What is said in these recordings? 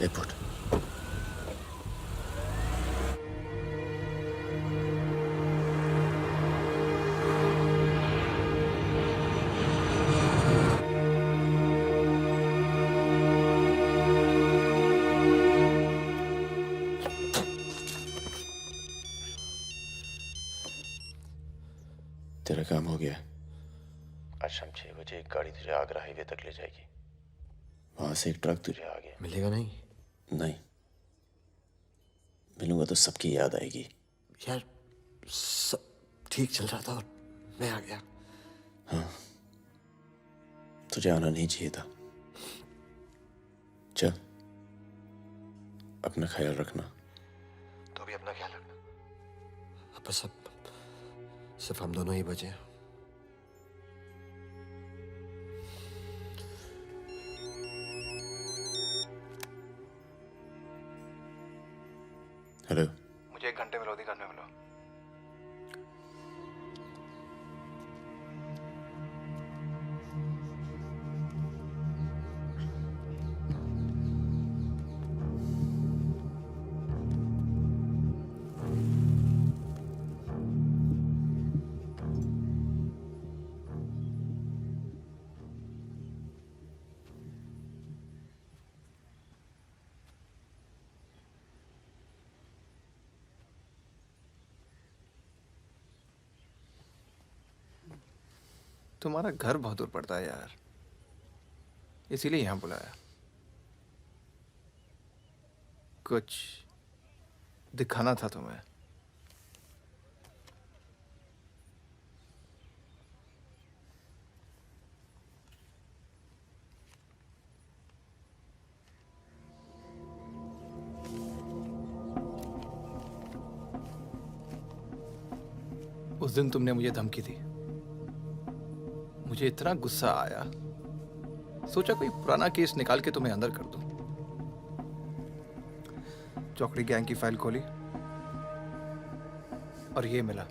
ले पुट। तेरा काम हो गया। आज शाम 6 बजे एक गाड़ी तुझे आगरा हाईवे तक ले जाएगी। वहां से एक ट्रक तुझे आगे मिलेगा नहीं? नहीं, मिलूंगा तो सबकी याद आएगी। यार सब ठीक चल रहा था और मैं आ गया। हाँ, तुझे आना नहीं चाहिए था। चल, अपना ख्याल रखना। तो भी अपना ख्याल रखना। अब बस अब सिर्फ हम दोनों ही बचे हैं। हेलो, मुझे 1 घंटे में लोधी में मिलो। तुम्हारा घर बहुत दूर पड़ता है यार, इसीलिए यहाँ बुलाया। कुछ दिखाना था तुम्हें। उस दिन तुमने मुझे धमकी दी, मुझे इतना गुस्सा आया, सोचा कोई पुराना केस निकाल के तुम्हें अंदर कर दूं। चौकड़ी गैंग की फाइल खोली और ये मिला।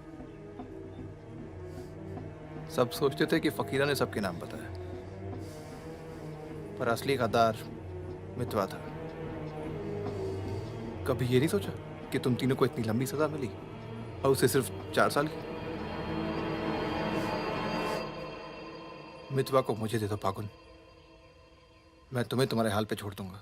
सब सोचते थे कि फकीरा ने सबके नाम बताया, पर असली गद्दार मितवा था। कभी ये नहीं सोचा कि तुम तीनों को इतनी लंबी सजा मिली और उसे सिर्फ 4 साल की। मितवा को मुझे दे दो पागुन, मैं तुम्हें तुम्हारे हाल पे छोड़ दूंगा।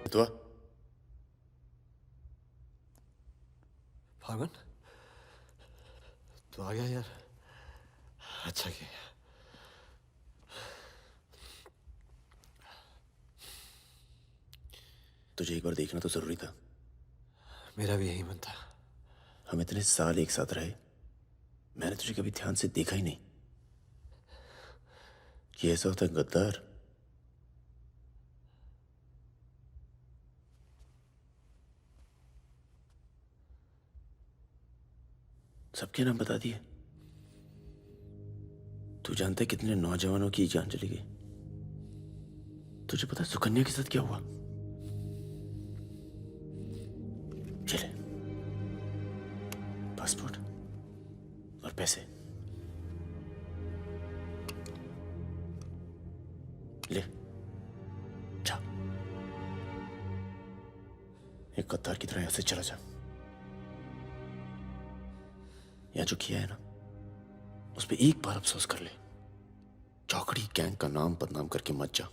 तो फागुन तो आ गया यार, अच्छा किया। तुझे एक बार देखना तो जरूरी था। मेरा भी यही मन था। हम इतने साल एक साथ रहे, मैंने तुझे कभी ध्यान से देखा ही नहीं। ये ऐसा होता है गद्दार। सबके नाम बता दिए। तू जानता है कितने नौजवानों की जान चली गई? तुझे पता है सुकन्या के साथ क्या हुआ? चले, पासपोर्ट और पैसे ले जा। एक गद्दार की तरह यहां से चला जा। या जो किया है ना, उस पर एक बार अफसोस कर ले। चौकड़ी गैंग का नाम बदनाम करके मत जा।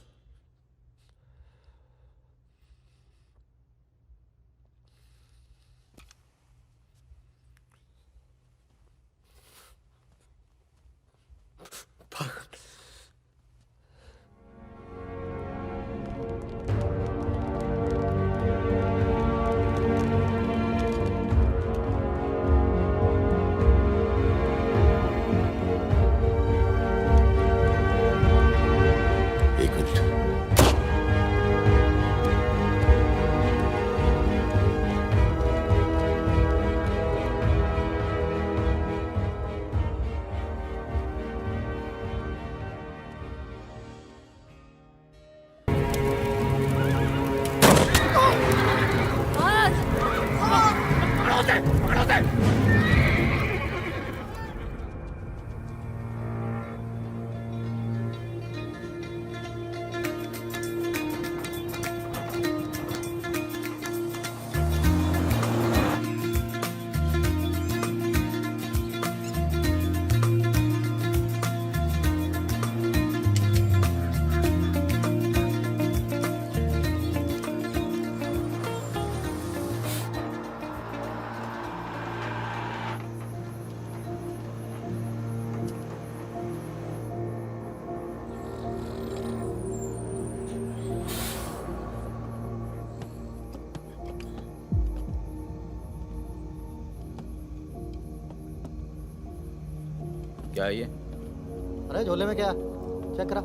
क्या है ये? अरे झोले में क्या? चेक करा।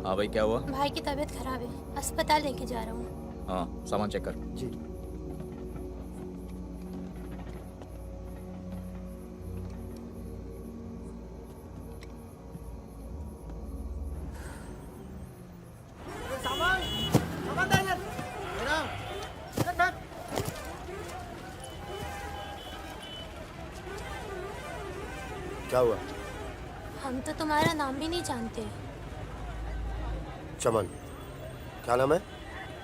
हाँ भाई, क्या हुआ? भाई की तबीयत खराब है, अस्पताल लेके जा रहा हूँ। हाँ, सामान चेक कर। जी। क्या हुआ? हम तो तुम्हारा नाम भी नहीं जानते। चमन। क्या नाम है?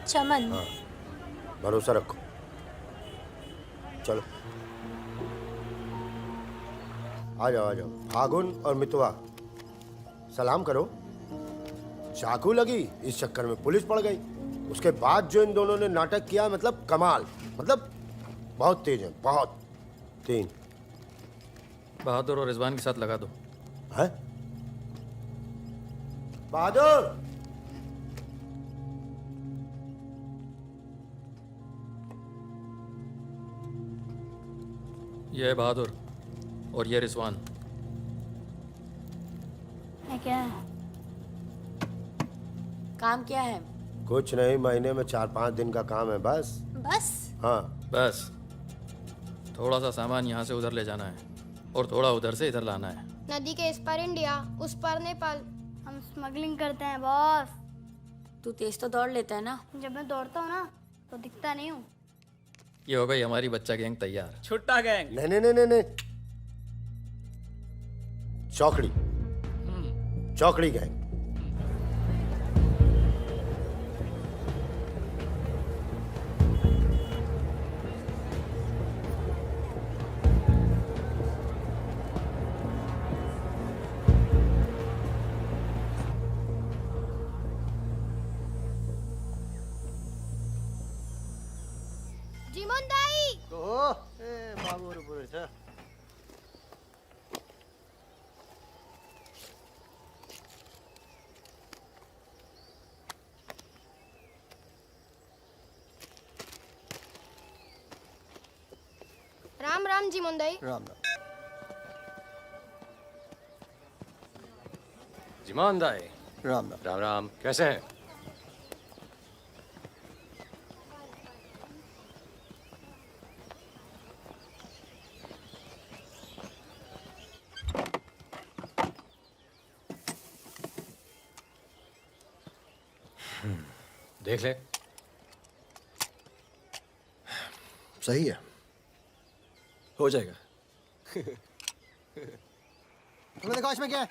चमन। हाँ, भरोसा रखो। चलो आ जाओ आ जाओ। फागुन और मितवा, सलाम करो। चाकू लगी, इस चक्कर में पुलिस पड़ गई। उसके बाद जो इन दोनों ने नाटक किया, मतलब कमाल, मतलब बहुत तेज है, बहुत। 3 बहादुर और रिजवान के साथ लगा दो। है? बहादुर! ये है बहादुर और ये रिजवान। है क्या? काम क्या है? कुछ नहीं, महीने में 4-5 दिन का काम है बस। बस? हाँ। बस थोड़ा सा सामान यहाँ से उधर ले जाना है और थोड़ा उधर से इधर लाना है। नदी के इस पार इंडिया, उस पार नेपाल। हम स्मगलिंग करते हैं बॉस। तू तेज तो दौड़ लेता है ना। जब मैं दौड़ता हूँ ना तो दिखता नहीं हूँ। ये हो गई हमारी बच्चा गैंग तैयार। छुट्टा गैंग। नहीं नहीं नहीं नहीं नहीं, चौकड़ी। चौकड़ी गैंग। जीमन दाई। बाबू रे पूरे छ। राम राम जीमन दाई। राम राम। जिमान दाई। राम राम। राम राम, कैसे हैं? देख ले। सही है, हो जाएगा। तुमने देखा इसमें क्या है?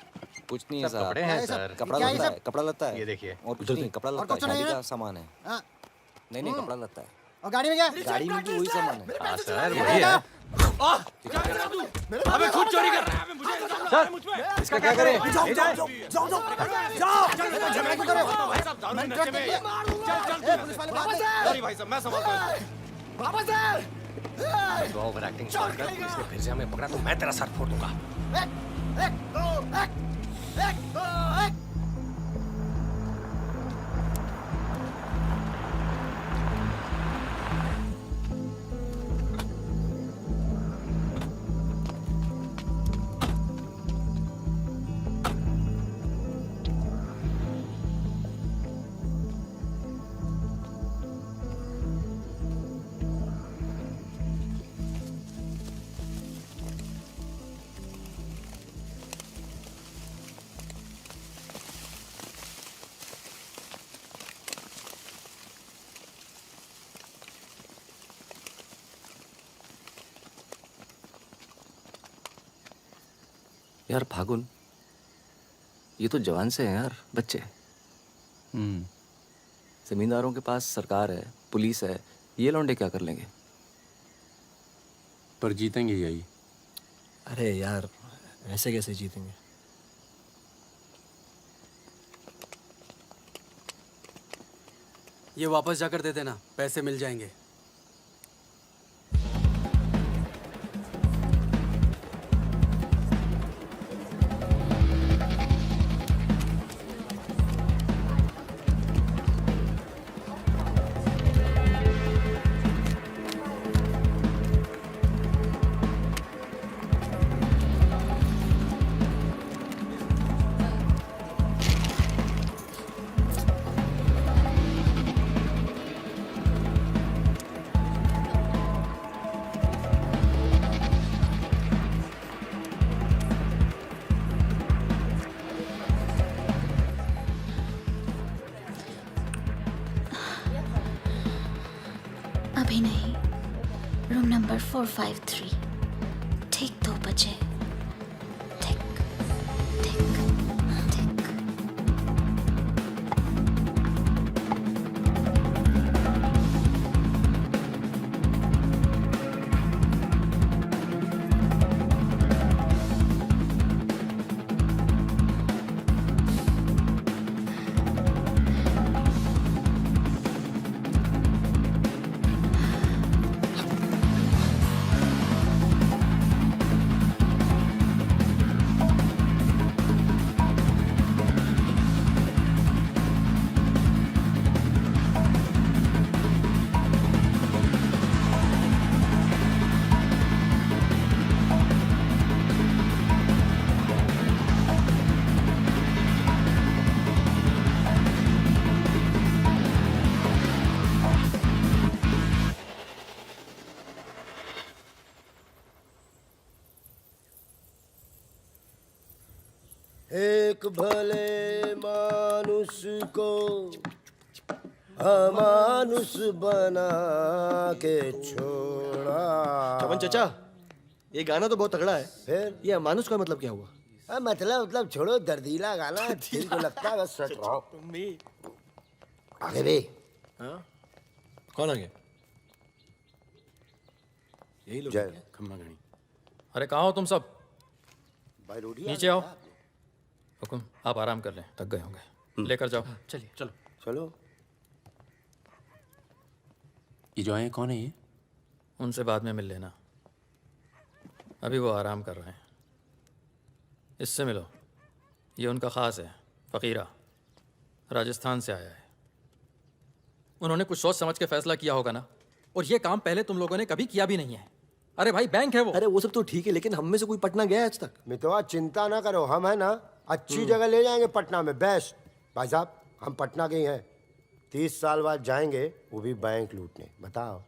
कुछ नहीं है सब साहब। कपड़े हैं सर। कपड़ा क्या है लता सब? है, कपड़ा लता है। ये देखिए। और कुछ नहीं, कपड़ा लता है, कुछ नहीं शादी है? का सामान है। हाँ। नहीं कपड़ा लता है। और गाड़ी में क्या है? गाड़ी में भी वही सामान है। हाँ सर, वही है। अबे खुद चोरी कर रहा है। सर, इसका क्या करें? जाओ जाओ जाओ झगड़ा क्यों कर रहे हो? भाई साहब, दारू नशे में। ए, पुलिस वाले बात नहीं। सॉरी भाई साहब, मैं संभालता हूँ। वापस आ। तो ओवर एक्टिंग स्टार्ट कर, पुलिस ने फिर से हमें पकड़ा तो मैं तेरा सर फोड़ दूंगा। एक दो एक। यार फागुन, ये तो जवान से हैं यार, बच्चे। जमींदारों के पास सरकार है, पुलिस है, ये लौंडे क्या कर लेंगे? पर जीतेंगे यही। अरे यार, ऐसे कैसे जीतेंगे? ये वापस जाकर दे देना, पैसे मिल जाएंगे। अभी नहीं, रूम नंबर 453, ठीक 2 बजे। ठीक ठीक ठीक। एक भले मानुष को अमानुष बना के छोड़ा। चमन चचा, ये गाना तो बहुत तगड़ा है। फिर ये अमानुष का मतलब क्या हुआ? मतलब छोड़ो, दर्दीला गाना दिल को लगता है बस सट रहा आगे भी। हाँ? कौन आ गया? यही लोग जय खम्मा गणी। अरे कहाँ हो तुम सब? भाई रोटी नीचे आओ। हुकुम, आप आराम कर लें, थक गए होंगे। लेकर जाओ। चलिए चलो। चलो। ये जो आए कौन है ये? उनसे बाद में मिल लेना, अभी वो आराम कर रहे हैं। इससे मिलो, ये उनका ख़ास है, फ़कीरा, राजस्थान से आया है। उन्होंने कुछ सोच समझ के फैसला किया होगा ना, और ये काम पहले तुम लोगों ने कभी किया भी नहीं है। अरे भाई, बैंक है वो। अरे वो सब तो ठीक है, लेकिन हम में से कोई पटना गया है आज तक? मितवा चिंता ना करो, हम है ना अच्छी जगह ले जाएंगे पटना में, बेस्ट। भाई साहब, हम पटना के ही हैं, 30 साल बाद जाएंगे, वो भी बैंक लूटने। बताओ,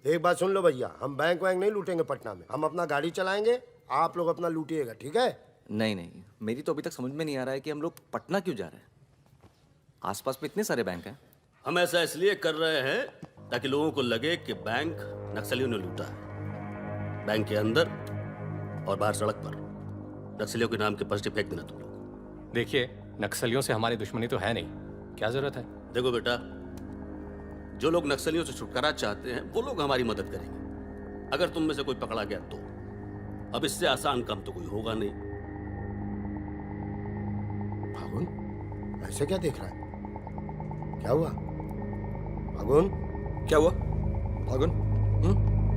एक बात सुन लो भैया, हम बैंक वैंक नहीं लूटेंगे पटना में, हम अपना गाड़ी चलाएंगे, आप लोग अपना लूटिएगा, ठीक है? नहीं नहीं, मेरी तो अभी तक समझ में नहीं आ रहा है कि हम लोग पटना क्यों जा रहे हैं। आसपास में इतने सारे बैंक हैं। हम ऐसा इसलिए कर रहे हैं ताकि लोगों को लगे कि बैंक नक्सलियों ने लूटा है। बैंक के अंदर और बाहर सड़क पर नक्सलियों के नाम के पर्चे फेंक देना तुम लोग। देखिए, नक्सलियों से हमारी दुश्मनी तो है नहीं, क्या जरूरत है? देखो बेटा, जो लोग नक्सलियों से छुटकारा चाहते हैं वो लोग हमारी मदद करेंगे। अगर तुम में से कोई पकड़ा गया तो अब इससे आसान काम तो कोई होगा नहीं। फागुन, ऐसे क्या देख रहा है? क्या हुआ फागुन? क्या हुआ फागुन?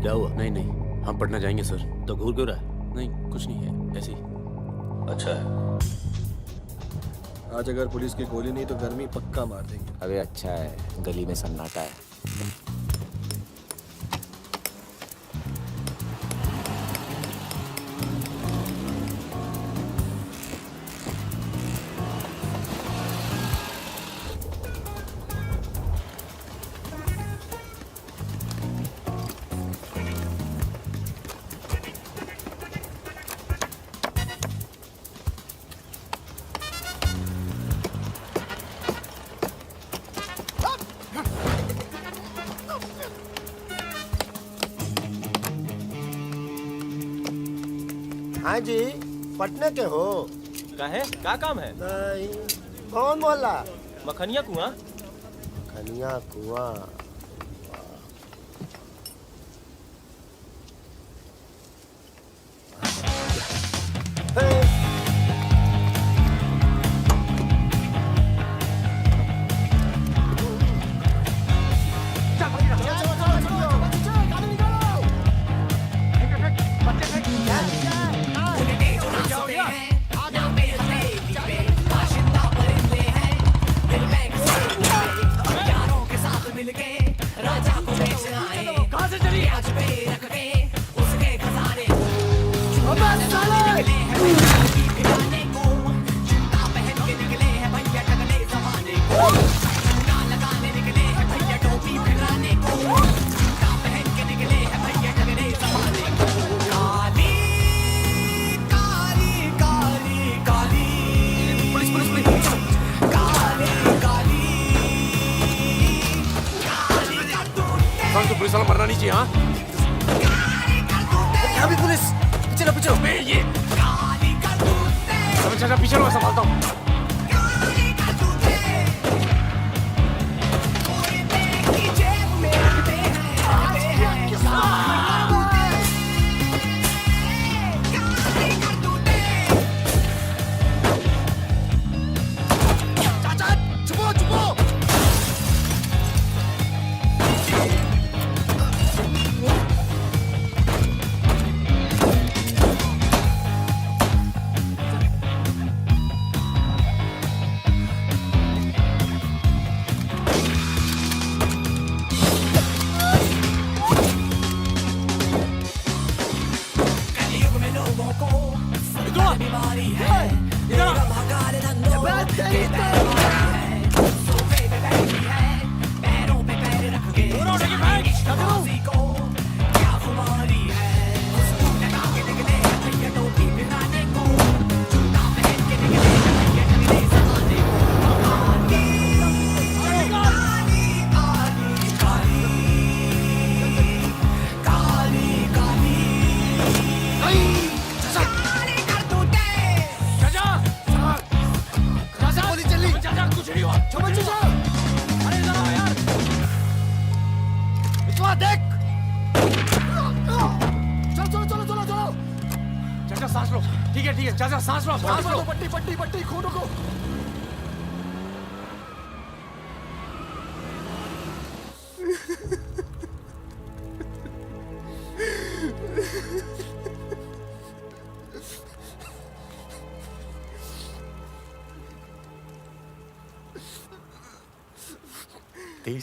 क्या हुआ? नहीं नहीं, हम पटना जाएंगे सर। तो घूर क्यों रहा है? नहीं, कुछ नहीं है, ऐसे ही। अच्छा है। आज अगर पुलिस की गोली नहीं तो गर्मी पक्का मार देंगे। अबे अच्छा है, गली में सन्नाटा है। हाँ जी, पटना के हो? काहे? क्या काम है? नहीं, कौन बोला? मखनिया कुआं। खनिया कुआं। तो पुलिस वाला मरना नहीं चाहिए। हाँ यहाँ भी पुलिस। चलो पीछे। ये चाचा पीछे मैं संभालता हूँ।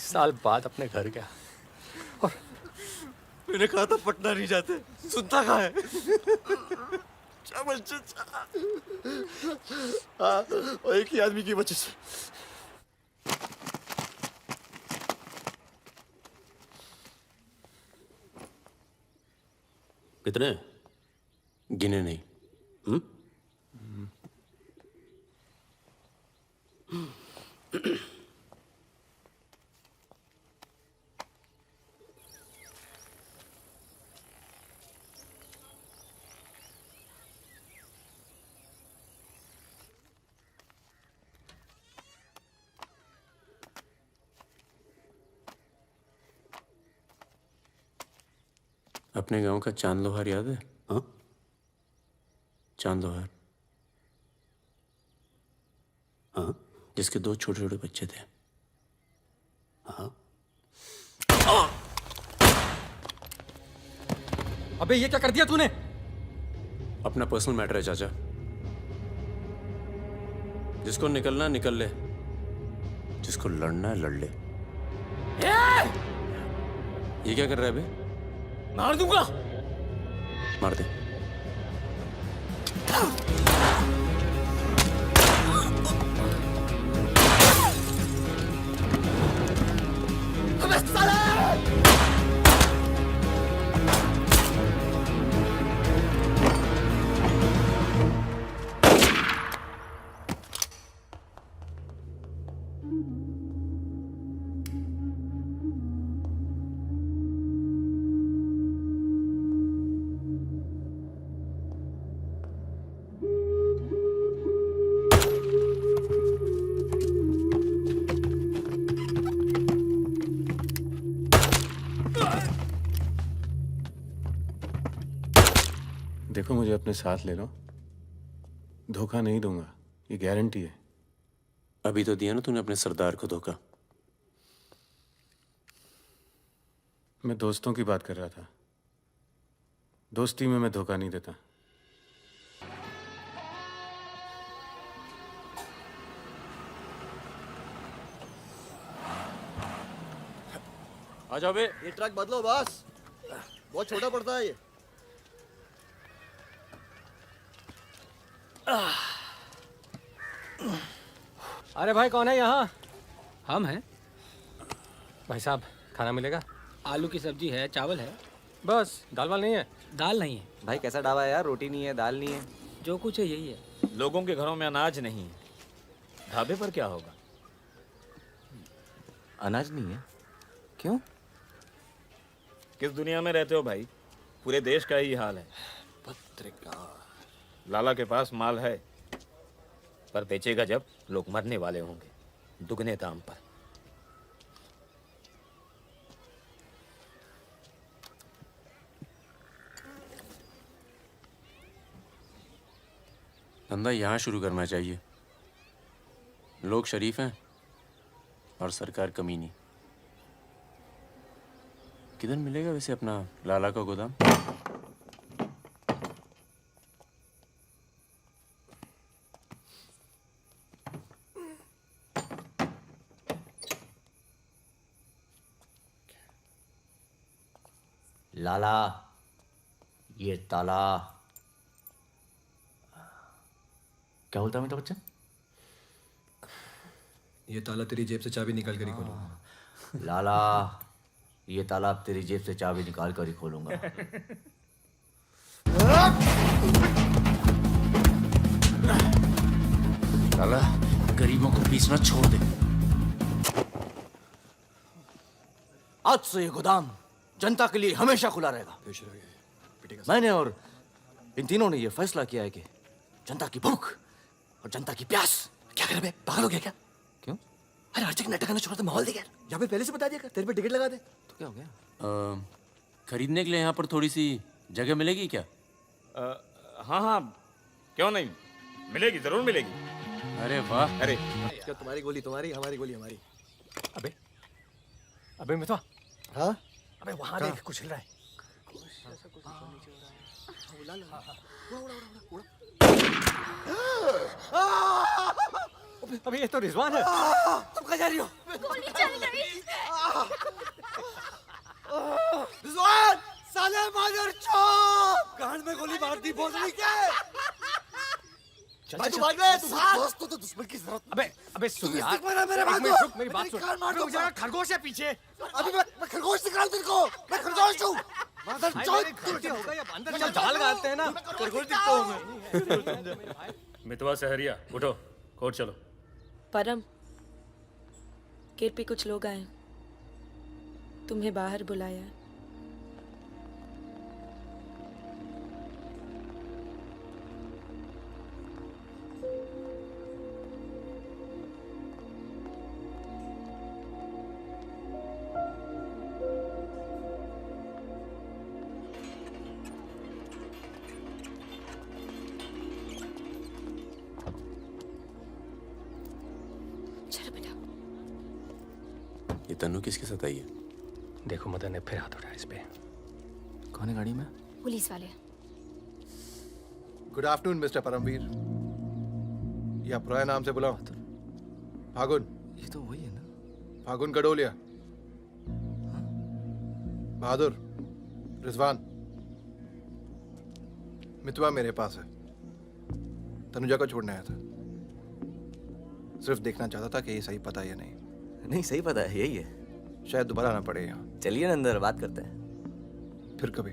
साल बाद अपने घर गया और मैंने कहा था पटना नहीं जाते, सुनता कहाँ है? और एक ही आदमी की वजह से। कितने? गिने नहीं। अपने गांव का चांद लोहार याद है? हाँ? चांद लोहार, हाँ? जिसके 2 छोटे छोटे बच्चे थे। हाँ? अबे ये क्या कर दिया तूने? अपना पर्सनल मैटर है चाचा, जिसको निकलना निकल ले, जिसको लड़ना है लड़ ले। ये क्या कर रहा है बे? मार दूंगा। मार दे। देखो मुझे अपने साथ ले लो, धोखा नहीं दूंगा, ये गारंटी है। अभी तो दिया ना तूने अपने सरदार को धोखा। मैं दोस्तों की बात कर रहा था, दोस्ती में मैं धोखा नहीं देता। आ जाओ बे। ये ट्रक बदलो बॉस, बहुत छोटा पड़ता है ये। अरे भाई कौन है यहाँ? हम हैं। भाई साहब खाना मिलेगा? आलू की सब्जी है, चावल है, बस दाल वाल नहीं है? दाल नहीं है। भाई कैसा ढाबा है यार, रोटी नहीं है, दाल नहीं है। जो कुछ है यही है। लोगों के घरों में अनाज नहीं है, ढाबे पर क्या होगा? अनाज नहीं है? क्यों? किस दुनिया में रहते हो भाई? पूरे देश का ही हाल है। पत्रकार। लाला के पास माल है, पर बेचेगा जब लोग मरने वाले होंगे, दुगने दाम पर। धंधा यहाँ शुरू करना चाहिए। लोग शरीफ हैं और सरकार कमीनी। किधर मिलेगा वैसे अपना लाला का गोदाम? लाला, ये ताला। क्या बोलता है मेरा बच्चा? ये ताला तेरी जेब से चाबी निकाल कर ही खोलूंगा। लाला, ये ताला अब तेरी जेब से चाबी निकाल कर ही खोलूंगा। लाला, गरीबों को पीसना छोड़ दे। आज से ये गोदाम जनता के लिए हमेशा खुला रहेगा। मैंने और इन तीनों ने ये फैसला किया है कि जनता की भूख और जनता की प्यास। क्या कर रहे बे? पागल हो गया क्या? क्यों? अरे हर जगह नाटक करना छोड़ दे, माहौल दे यार। या फिर पहले से बता दिया कर, तेरे पे टिकट लगा दे। तो क्या हो गया? खरीदने के लिए यहाँ पर थोड़ी सी जगह मिलेगी क्या? हाँ हाँ, क्यों नहीं, मिलेगी, जरूर मिलेगी। अरे वाह। अरे क्या तुम्हारी गोली तुम्हारी, हमारी गोली हमारी। अबे अबे मितवा, हाँ अबे वहां देख कुछ हिल रहा है। अबे ये तो रिजवान है। तुम कहाँ जा रही हो? गोली चल गई। रिजवान, साले मादर चौक, कान में गोली मार दी, बोल रही क्या? भाई तू भाग गया, तू दोस्त तो दुश्मन की जरूरत। अबे सुन यार, मेरे बात रुक, मेरी बात सुन। मुझे खरगोश है पीछे। अभी मैं खरगोश दिखा तेरे को, मैं खरगोश हूँ। मादर चौक, गलती हो गई, अब अंदर चल, जाल लगाते हैं ना, खरगोश दिखता हूँ मैं। मितवा सहरिया, उठो, कोर्ट चलो। परम, गेट पे कुछ लोग आए, तुम्हें बाहर बुलाया। ये तन्नू किसके साथ आई है? देखो मदन ने फिर हाथ उठाया इस पे। कौन है गाड़ी में? पुलिस वाले। गुड आफ्टरनून मिस्टर परमवीर, या पुराने नाम से बुलाओ। फागुन। ये तो वही है ना? फागुन गडोलिया। बहादुर, रिजवान। मितवा मेरे पास है, तनुजा को छोड़ने आया था। सिर्फ देखना चाहता था कि ये सही पता है या नहीं। नहीं, सही पता है, यही है। शायद दोबारा ना पड़े यहाँ। चलिए ना अंदर बात करते हैं। फिर कभी।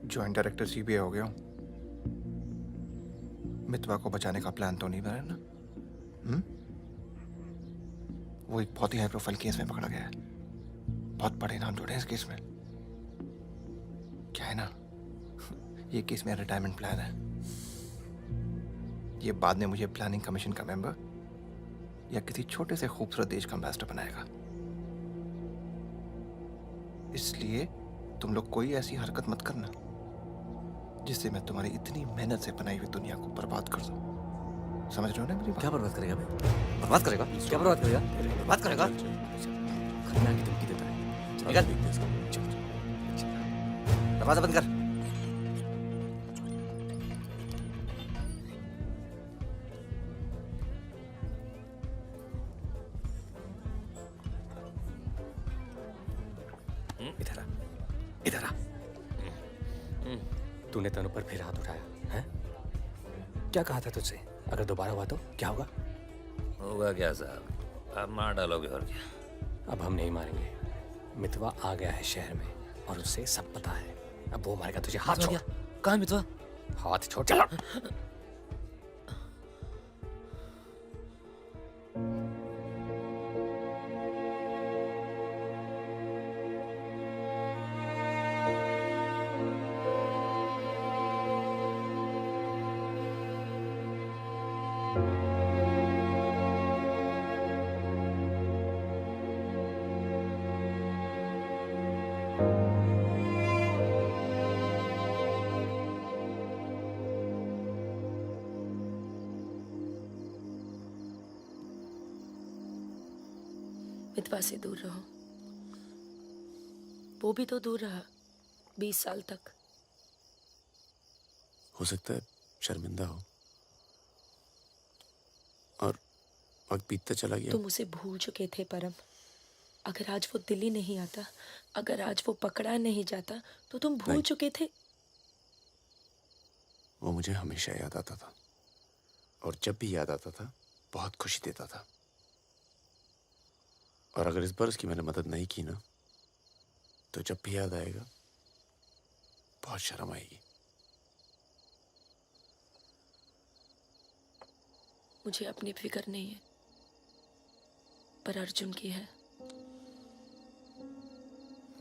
जॉइंट डायरेक्टर सीबीआई हो गया हूँ। मितवा को बचाने का प्लान तो नहीं बना ना? वो एक बहुत ही हाई प्रोफाइल केस में पकड़ा गया है। बहुत बड़े नाम जुड़े हैं इस केस में। क्या है ना, ये केस मेरा रिटायरमेंट प्लान है। ये बाद में मुझे प्लानिंग कमीशन का मेंबर या किसी छोटे से खूबसूरत देश का एम्बेसडर बनाएगा। इसलिए तुम लोग कोई ऐसी हरकत मत करना जिससे मैं तुम्हारी इतनी मेहनत से बनाई हुई दुनिया को बर्बाद कर दूं। समझ रहे हो ना मेरी बात? क्या बर्बाद करेगा भाई? बर्बाद करेगा? क्या बर्बाद करेगा? बर्बाद करेगा? खन्ना की धमकी देता है। निकल। दरवाजा बंद कर। इधर आ, इधर आ। तूने तनु पर फिर हाथ उठाया है? क्या कहा था तुझसे? अगर दोबारा हुआ तो क्या होगा? होगा क्या साहब, आप मार डालोगे और क्या? अब हम नहीं मारेंगे। मितवा आ गया है शहर में और उसे सब पता है। अब वो मारेगा तुझे। हाथ छोड़। कहाँ है मितवा? हाथ छोड़। चलो। मितवा से दूर रहो। वो भी तो दूर रहा 20 साल तक। हो सकता है शर्मिंदा हो और वक्त बीतता चला गया। तुम उसे भूल चुके थे परम। अगर आज वो दिल्ली नहीं आता, अगर आज वो पकड़ा नहीं जाता, तो तुम भूल चुके थे। वो मुझे हमेशा याद आता था और जब भी याद आता था बहुत खुशी देता था। और अगर इस बार उसकी मैंने मदद नहीं की ना, तो जब भी याद आएगा बहुत शर्म आएगी। मुझे अपनी फिक्र नहीं है, पर अर्जुन की है।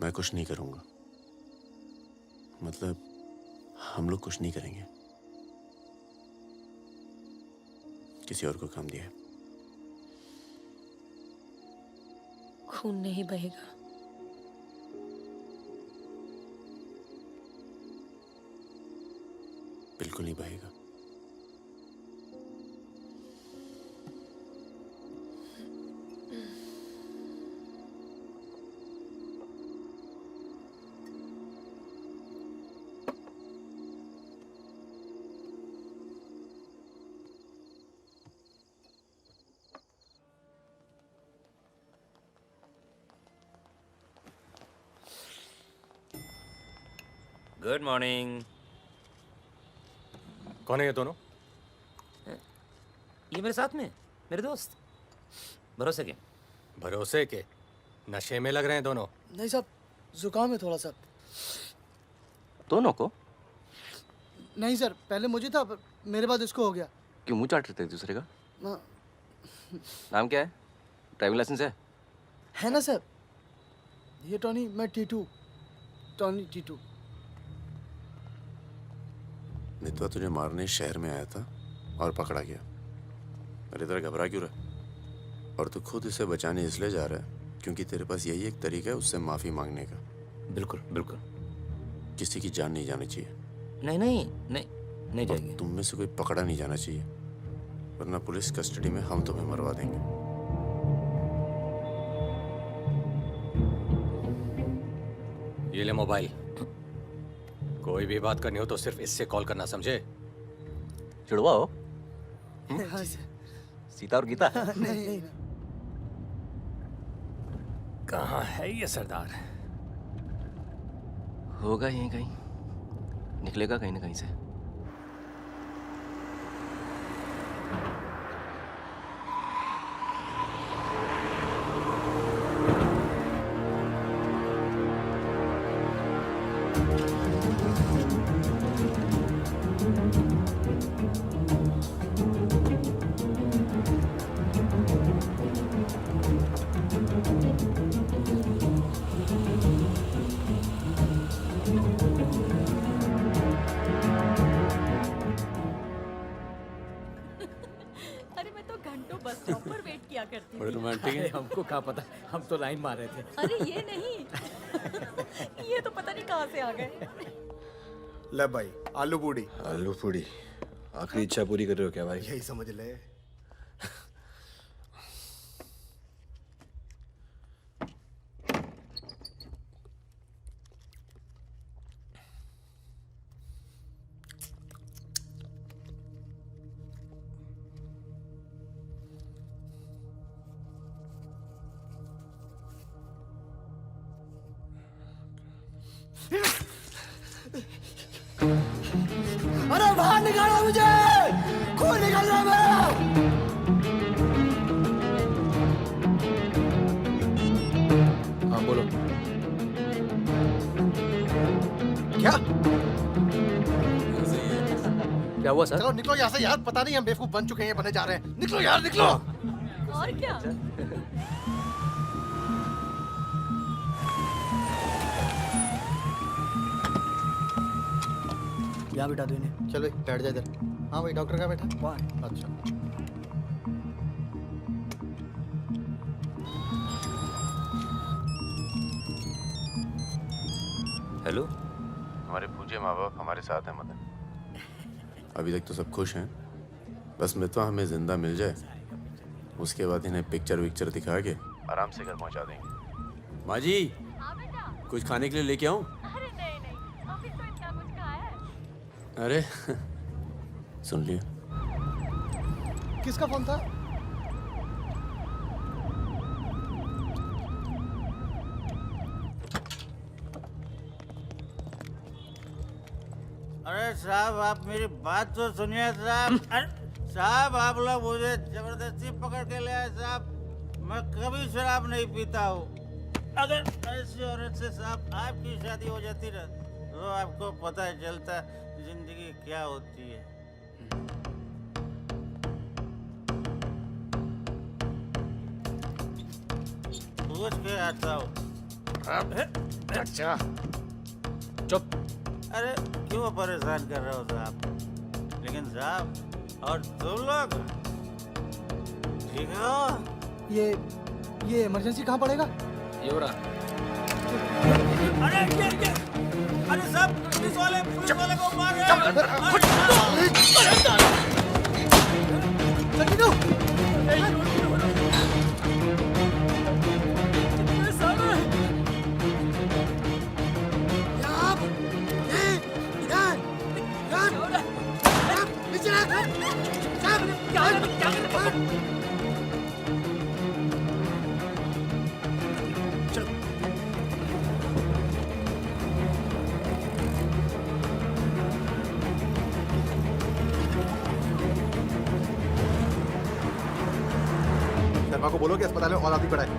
मैं कुछ नहीं करूंगा, मतलब हम लोग कुछ नहीं करेंगे। किसी और को काम दिया है। खून नहीं बहेगा। बिल्कुल नहीं बहेगा। Good morning. कौन है ये दोनों? ये मेरे साथ में मेरे दोस्त। भरोसे के? भरोसे के? नशे में लग रहे हैं दोनों। नहीं साहब, जुकाम है थोड़ा सा। दोनों को? नहीं सर, पहले मुझे था, पर मेरे बाद इसको हो गया। क्यों मुंह चाट रहे थे एक दूसरे का? हाँ। नाम क्या है? ड्राइविंग लाइसेंस है ना सर? ये टॉनी, मैं टीटू। टॉनी टीटू। मितवा तुझे मारने शहर में आया था और पकड़ा गया। अरे तेरा घबरा क्यों रहा? और तू खुद इसे बचाने इसलिए जा रहा है क्योंकि तेरे पास यही एक तरीका है उससे माफी मांगने का। बिल्कुल बिल्कुल। किसी की जान नहीं जानी चाहिए। नहीं नहीं नहीं नहीं जाएगी। तुम में से कोई पकड़ा नहीं जाना चाहिए, वरना पुलिस कस्टडी में हम तुम्हें मरवा देंगे। ये ले मोबाइल। कोई भी बात करनी हो तो सिर्फ इससे कॉल करना, समझे? जुड़वा हो? हाँ सर। सीता और गीता? नहीं। कहाँ है ये सरदार? होगा यहीं कहीं, निकलेगा कहीं ना कहीं से। अरे मैं तो घंटों बस स्टॉप पर वेट किया करती बड़े थी। रोमांटिक है। हमको क्या पता, हम तो लाइन मार रहे थे। अरे ये नहीं ये तो पता नहीं कहाँ से आ गए। ले भाई, आलू पूड़ी। आलू पूड़ी? आखिरी इच्छा पूरी कर रहे हो क्या भाई? यही समझ ले। अरे बाहर निकालो मुझे, खून निकल रहा है मेरा। हाँ बोलो। क्या? क्या हुआ सर? चलो निकलो यहाँ से यार, पता नहीं हम बेवकूफ बन चुके हैं, बने जा रहे हैं। निकलो यार, निकलो। और क्या? यहाँ बिठा दो इन्हें। चलो बैठ जा इधर। हाँ भाई, डॉक्टर का बैठा वहाँ। अच्छा। हेलो। हमारे पूज्य माँ बाप हमारे साथ हैं मदन। अभी तक तो सब खुश हैं, बस मितवा हमें जिंदा मिल जाए, उसके बाद इन्हें पिक्चर विक्चर दिखा के आराम से घर पहुंचा देंगे। माँ जी, कुछ खाने के लिए लेके आऊं? अरे नहीं नहीं, ऑफिस तो इतना कुछ खाया है। अरे सुन लिया। किसका फोन था? अरे साहब, आप मेरी बात तो सुनिए साहब। अरे साहब, आप लोग मुझे जबरदस्ती पकड़ के ले आए साहब। मैं कभी शराब नहीं पीता हूँ। अगर ऐसी औरत से साहब आपकी शादी हो जाती ना, तो आपको पता चलता जिंदगी क्या होती है। पूछ के आता हूँ। अच्छा चुप। अरे क्यों परेशान कर रहे हो साहब? लेकिन साहब, और तुम लोग ठीक हो? ये इमरजेंसी कहाँ पड़ेगा? ये हो रहा। अरे अरे साहब, पुलिस वाले को मार रहे हैं। शर्मा को बोलो कि अस्पताल में और आदमी पड़ा है।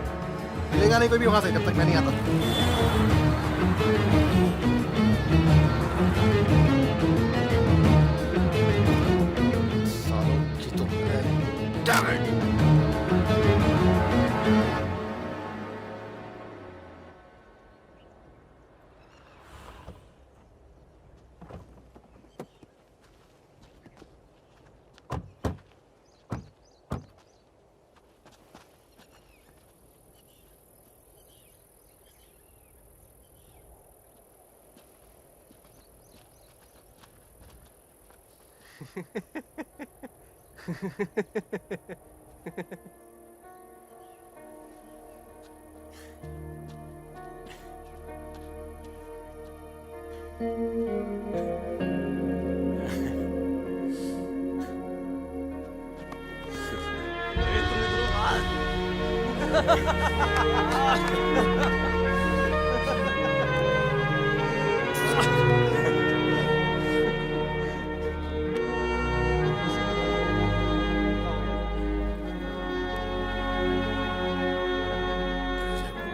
मिलेगा नहीं कोई भी वहां से जब तक मैं नहीं आता। सालों की तो Damn it!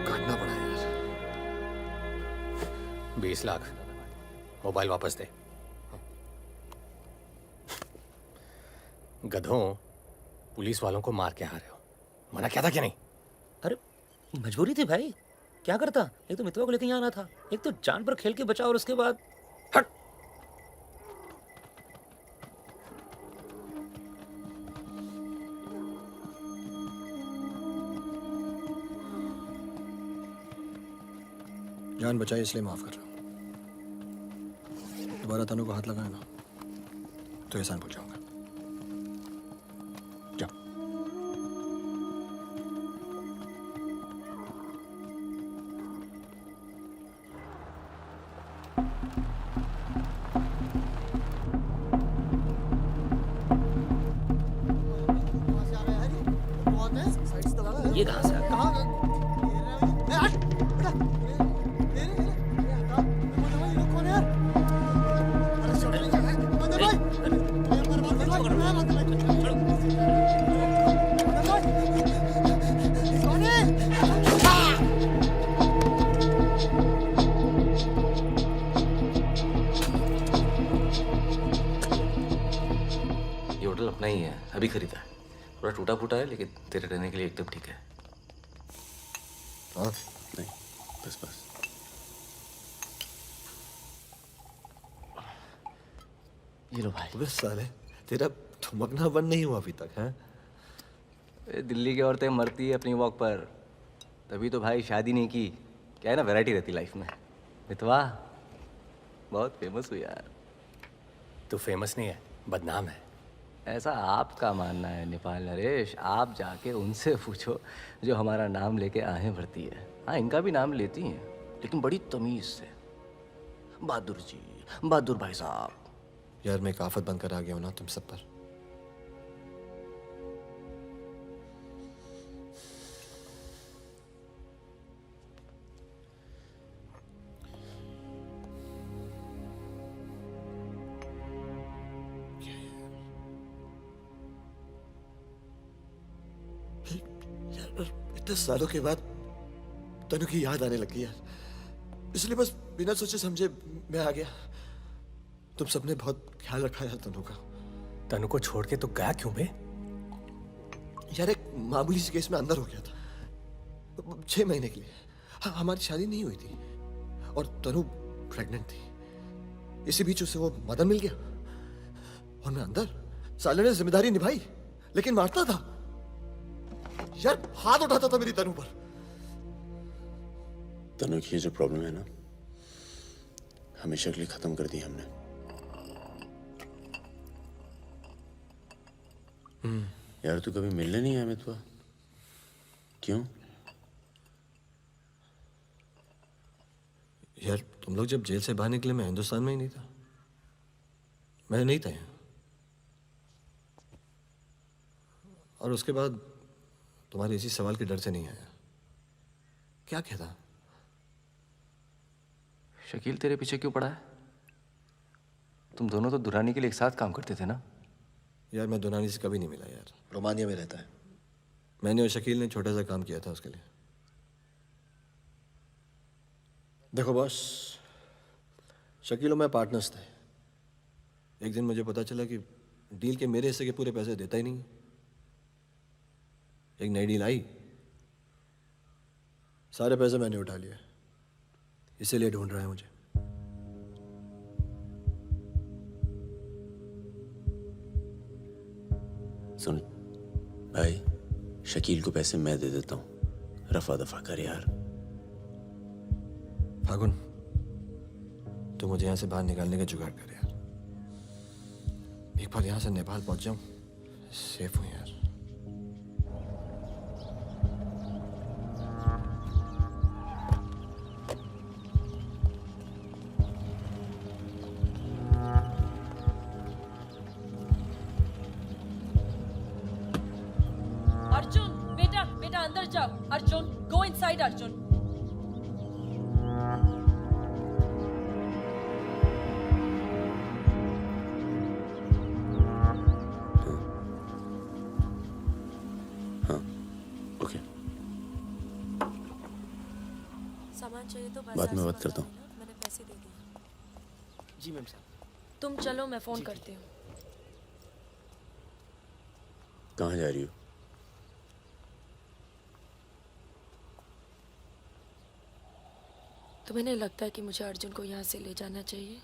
काटना पड़ा यार। 20 लाख मोबाइल वापस दे। गधों, पुलिस वालों को मार के आ रहे हो, मना क्या था कि नहीं? अरे मजबूरी थी भाई, क्या करता। एक तो मितवा को लेके यहाँ आना था, एक तो जान पर खेल के बचा, और उसके बाद हट। जान बचाई इसलिए माफ कर रहा हूँ। दोबारा तनु को हाथ लगाए ना तो एहसान भूल जाऊंगा। जाओ। ये कहाँ से आ गया? ये होटल अपना ही है, अभी खरीदा है। थोड़ा टूटा फूटा है लेकिन तेरे रहने के लिए एकदम ठीक है। और नहीं, बस बस। ये लो भाई। अबे साले, तेरा थमकना बंद नहीं हुआ अभी तक है? दिल्ली की औरतें मरती है अपनी वॉक पर, तभी तो भाई शादी नहीं की। क्या है ना, वैरायटी रहती लाइफ में। मितवा बहुत फेमस हुई यार। तू फेमस नहीं है, बदनाम है। ऐसा आपका मानना है नेपाल नरेश, आप जाके उनसे पूछो जो हमारा नाम लेके आहें भरती है। हाँ, इनका भी नाम लेती हैं, लेकिन बड़ी तमीज से। बहादुर जी, बहादुर भाई साहब। यार मैं एक आफत बनकर आ गया हूं ना तुम सब पर। इतने सालों के बाद तनु की याद आने लगी यार, इसलिए बस बिना सोचे समझे मैं आ गया। तुम सबने बहुत ख्याल रखा यार तनु का। तनु को छोड़ के तो गया क्यों बे? यार एक मामूली सी केस में अंदर हो गया था 6 महीने के लिए। हाँ, हमारी शादी नहीं हुई थी और तनु प्रेग्नेंट थी। इसी बीच उसे वो मदन मिल गया और मैं अंदर। साले ने जिम्मेदारी निभाई लेकिन मारता था यार, हाथ उठाता था मेरी तनु पर। तनु की जो प्रॉब्लम है ना, हमेशा के लिए खत्म कर दी हमने। यार तू कभी मिलने नहीं आया मितवा? क्यों? यार तुम लोग जब जेल से बाहर निकले मैं हिंदुस्तान में ही नहीं था। मैं नहीं था यहाँ। और उसके बाद तुम्हारे इसी सवाल के डर से नहीं आया। क्या कहता? शकील तेरे पीछे क्यों पड़ा है? तुम दोनों तो दुरानी के लिए एक साथ काम करते थे ना? यार मैं दुरानी से कभी नहीं मिला यार, रोमानिया में रहता है। मैंने और शकील ने छोटा सा काम किया था उसके लिए। देखो बॉस, शकील और मैं पार्टनर्स थे। एक दिन मुझे पता चला कि डील के मेरे हिस्से के पूरे पैसे देता ही नहीं। एक नई डील आई, सारे पैसे मैंने उठा लिए। इसीलिए ढूंढ रहा है मुझे। सुन भाई, शकील को पैसे मैं दे देता हूँ, रफा दफा कर यार। फागुन, तो मुझे यहाँ से बाहर निकालने का जुगाड़ कर यार। एक बार यहाँ से नेपाल पहुंच जाऊं, सेफ हूँ यार। अर्जुन, बेटा बेटा अंदर जाओ। Arjun, go inside Arjun. सामान चाहिए तो बाद में बात करता हूँ। मैंने पैसे दे दिए। जी मैम साहब। तुम चलो, मैं फोन करती हूँ। कहाँ जा रही हो? तुम्हें नहीं लगता है कि मुझे अर्जुन को यहाँ से ले जाना चाहिए?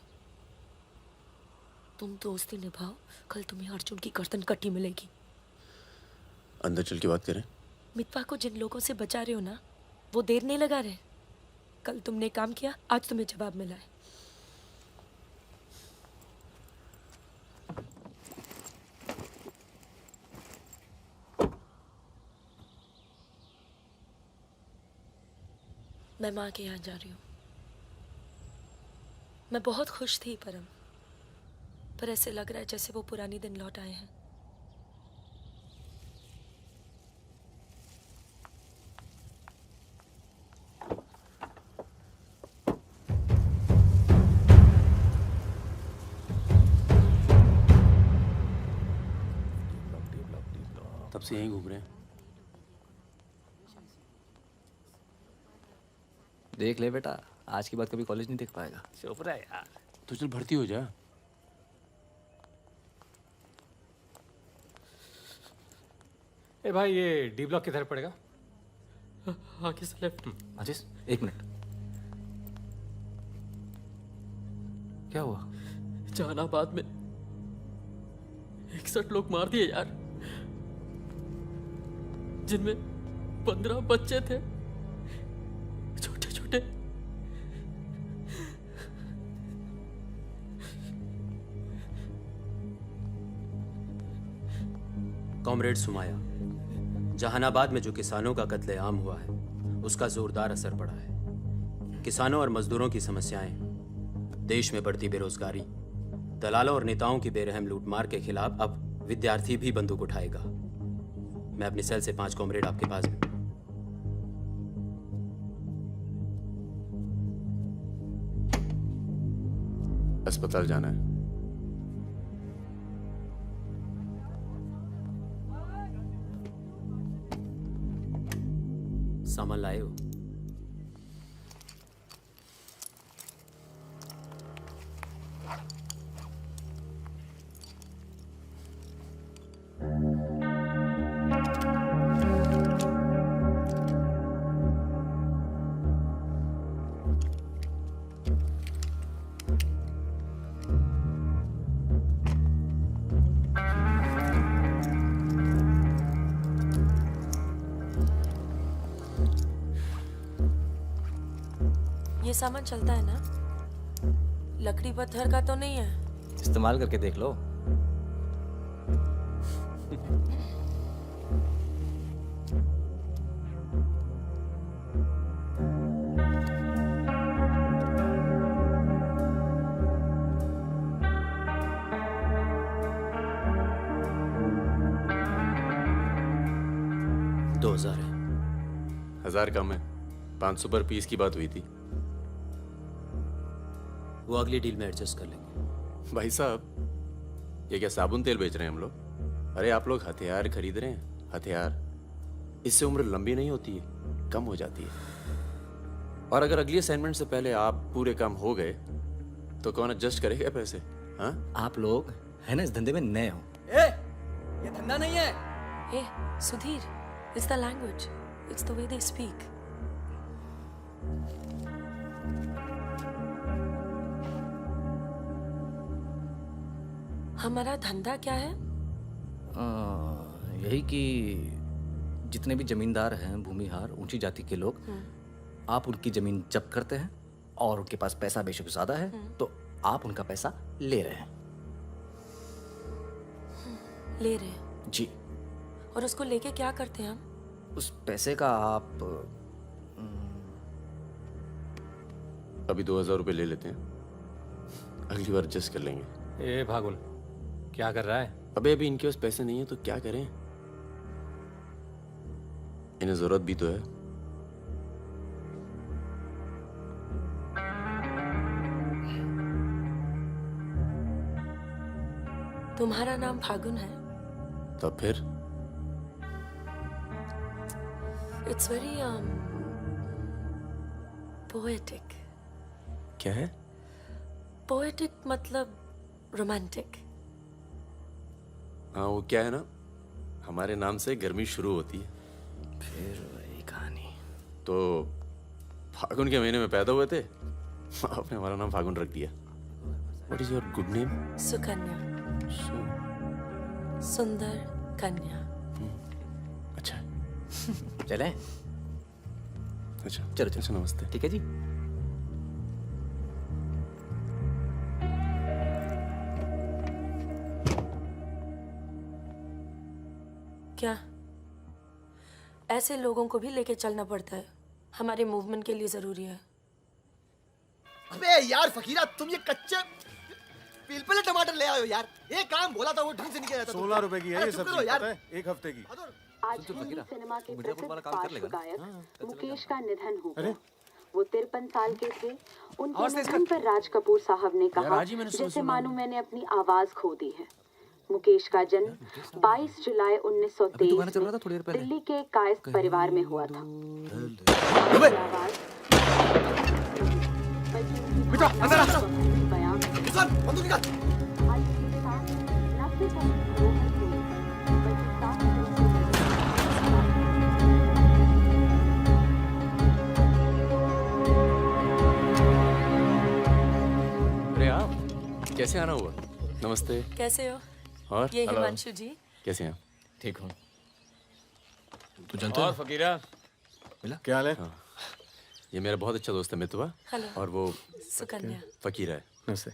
तुम दोस्ती निभाओ, कल तुम्हें अर्जुन की गर्दन कटी मिलेगी। अंदर चल के बात करें। मितवा को जिन लोगों से बचा रहे हो ना, वो देर नहीं लगा रहे। कल तुमने काम किया, आज तुम्हें जवाब मिला है। मैं माँ के यहाँ जा रही हूँ। मैं बहुत खुश थी परम, पर ऐसे लग रहा है जैसे वो पुरानी दिन लौट आए हैं। तब से यहीं घूम रहे हैं। देख ले बेटा, आज के बाद कभी कॉलेज नहीं देख पाएगा। चुप रहा यार। तो चल भर्ती हो जा। ए भाई, ये डी ब्लॉक किधर पड़ेगा? आगे से लेफ्ट। आशीष, 1 मिनट। क्या हुआ? जहानाबाद में 61 लोग मार दिए यार, जिनमें 15 बच्चे थे, छोटे छोटे। कॉमरेड सुमाया, जहानाबाद में जो किसानों का कत्लेआम हुआ है उसका जोरदार असर पड़ा है। किसानों और मजदूरों की समस्याएं, देश में बढ़ती बेरोजगारी, दलालों और नेताओं की बेरहम लूटमार के खिलाफ अब विद्यार्थी भी बंदूक उठाएगा। मैं अपनी सेल से 5 कॉमरेड आपके पास भी। अस्पताल जाना है। सामान लाए हो? ये सामान चलता है ना? लकड़ी पत्थर का तो नहीं है? इस्तेमाल करके देख लो। दो 2000 है। 1000 कम है, 500 पर पीस की बात हुई थी। वो अगली डील में एडजस्ट कर लेंगे। भाई साहब, ये क्या साबुन तेल बेच रहे हैं हम लोग? अरे आप लोग हथियार खरीद रहे हैं, हथियार। इससे उम्र लंबी नहीं होती है, कम हो जाती है। और अगर अगली असाइनमेंट से पहले आप पूरे काम हो गए तो कौन एडजस्ट करेगा पैसे? हाँ, आप लोग है ना इस धंधे में नए हो। ये धंधा नहीं है। Hey, Sudhir, it's the language. It's the way they speak. हमारा धंधा क्या है? यही कि जितने भी जमींदार हैं, भूमिहार, ऊंची जाति के लोग, आप उनकी जमीन जब्त करते हैं और उनके पास पैसा बेशक ज्यादा है तो आप उनका पैसा ले रहे हैं। ले रहे हैं? जी। और उसको लेके क्या करते हैं हम? उस पैसे का आप अभी 2000 रुपये ले लेते हैं, अगली बार एडजस्ट कर लेंगे। ए भागुल, क्या कर रहा है? अबे अभी इनके पास पैसे नहीं है तो क्या करें? इन्हें जरूरत भी तो है। तुम्हारा नाम फागुन है? तब फिर It's very poetic. क्या है? Poetic मतलब romantic. हाँ, वो क्या है ना, हमारे नाम से गर्मी शुरू होती है। फिर वही कहानी। तो फागुन के महीने में पैदा हुए थे, आपने हमारा नाम फागुन रख दिया। What is your good name? Sukanya. सुंदर कन्या। अच्छा। चलें? अच्छा चलो अच्छा, नमस्ते। ठीक है जी। क्या ऐसे लोगों को भी लेके चलना पड़ता है? हमारे मूवमेंट के लिए जरूरी है। अबे यार फकीरा, तुम ये कच्चे पिलपिले टमाटर ले आए हो यार। ये काम बोला था वो ढंग से नहीं किया जाता। 16 रुपए की है ये सब्जी, पता है? एक हफ्ते की। आज हिंदी सिनेमा के प्रसिद्ध पार्श्व गायक मुकेश का निधन हो गया। वो 53 साल के थे। उनके निधन पर राज कपूर साहब ने कहा, जैसे मानो मैंने अपनी आवाज खो दी है। मुकेश का जन्म 22 जुलाई 1923 में दिल्ली के कायस्थ परिवार में हुआ था। अरे आप कैसे आना हुआ? नमस्ते। कैसे हो? और ये हिमांशु जी। कैसे हैं? ठीक हूँ। तू जानता है? और फकीरा मिला? क्या हाल है? हाँ। ये मेरा बहुत अच्छा दोस्त है मितवा। हेलो। और वो सुकन्या। फकीर है। नमस्ते।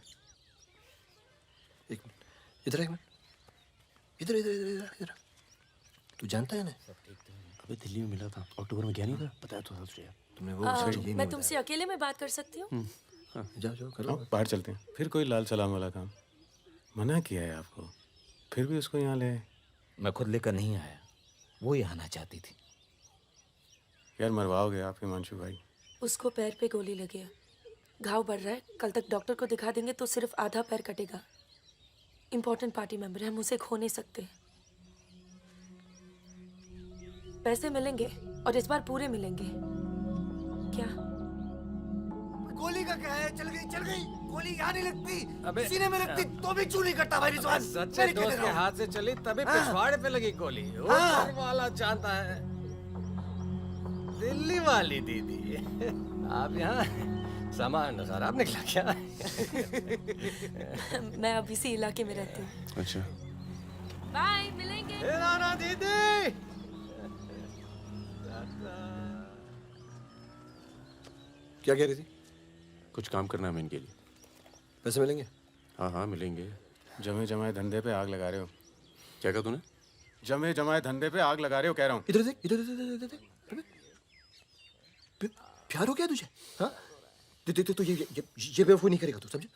एक मिनट, इधर एक मिनट, इधर इधर इधर इधर इधर। तू जानता है ना? अबे दिल्ली में मिला था, अक्टूबर में गया नहीं था, बताया तो था तुझे। तुमने वो ये नहीं मैं तुमसे अकेले में बात कर सकती हूँ? जाओ जाओ करो। बाहर चलते हैं। फिर कोई लाल सलाम वाला काम। मना किया है आपको, फिर भी उसको यहाँ ले आए। मैं खुद लेकर नहीं आया, वो यहाँ आना चाहती थी। यार मरवाओगे आप हिमांशु भाई। उसको पैर पे गोली लगी है, घाव बढ़ रहा है। कल तक डॉक्टर को दिखा देंगे तो सिर्फ आधा पैर कटेगा। इम्पोर्टेंट पार्टी मेंबर है, हम उसे खो नहीं सकते। पैसे मिलेंगे और इस बार पूरे मिलेंगे। क्या गोली का क्या है? चल गई गोली यहाँ नहीं लगती, सीने में लगती तो भी चू नहीं करता भाई रिजवान। सच्चे दोस्त के हाथ से चली तभी पिछवाड़े पे लगी गोली। ऊपर वाला जानता है। दिल्ली वाली दीदी, आप यहाँ सामान खराब निकला क्या? मैं अब इसी इलाके में रहती हूँ। अच्छा, बाय, मिलेंगे। राना दीदी। क्या कह रही थी? कुछ काम करना है मैं इनके लिए। पैसे मिलेंगे? हाँ मिलेंगे। जमे जमाए धंधे पे आग लगा रहे हो। क्या कहा तूने? जमे जमाए धंधे पे आग लगा रहे हो कह रहा हूँ। इधर देख, इधर प्यार हो गया तुझे? हाँ तो ये बेवकूफ़ नहीं करेगा तू, समझे?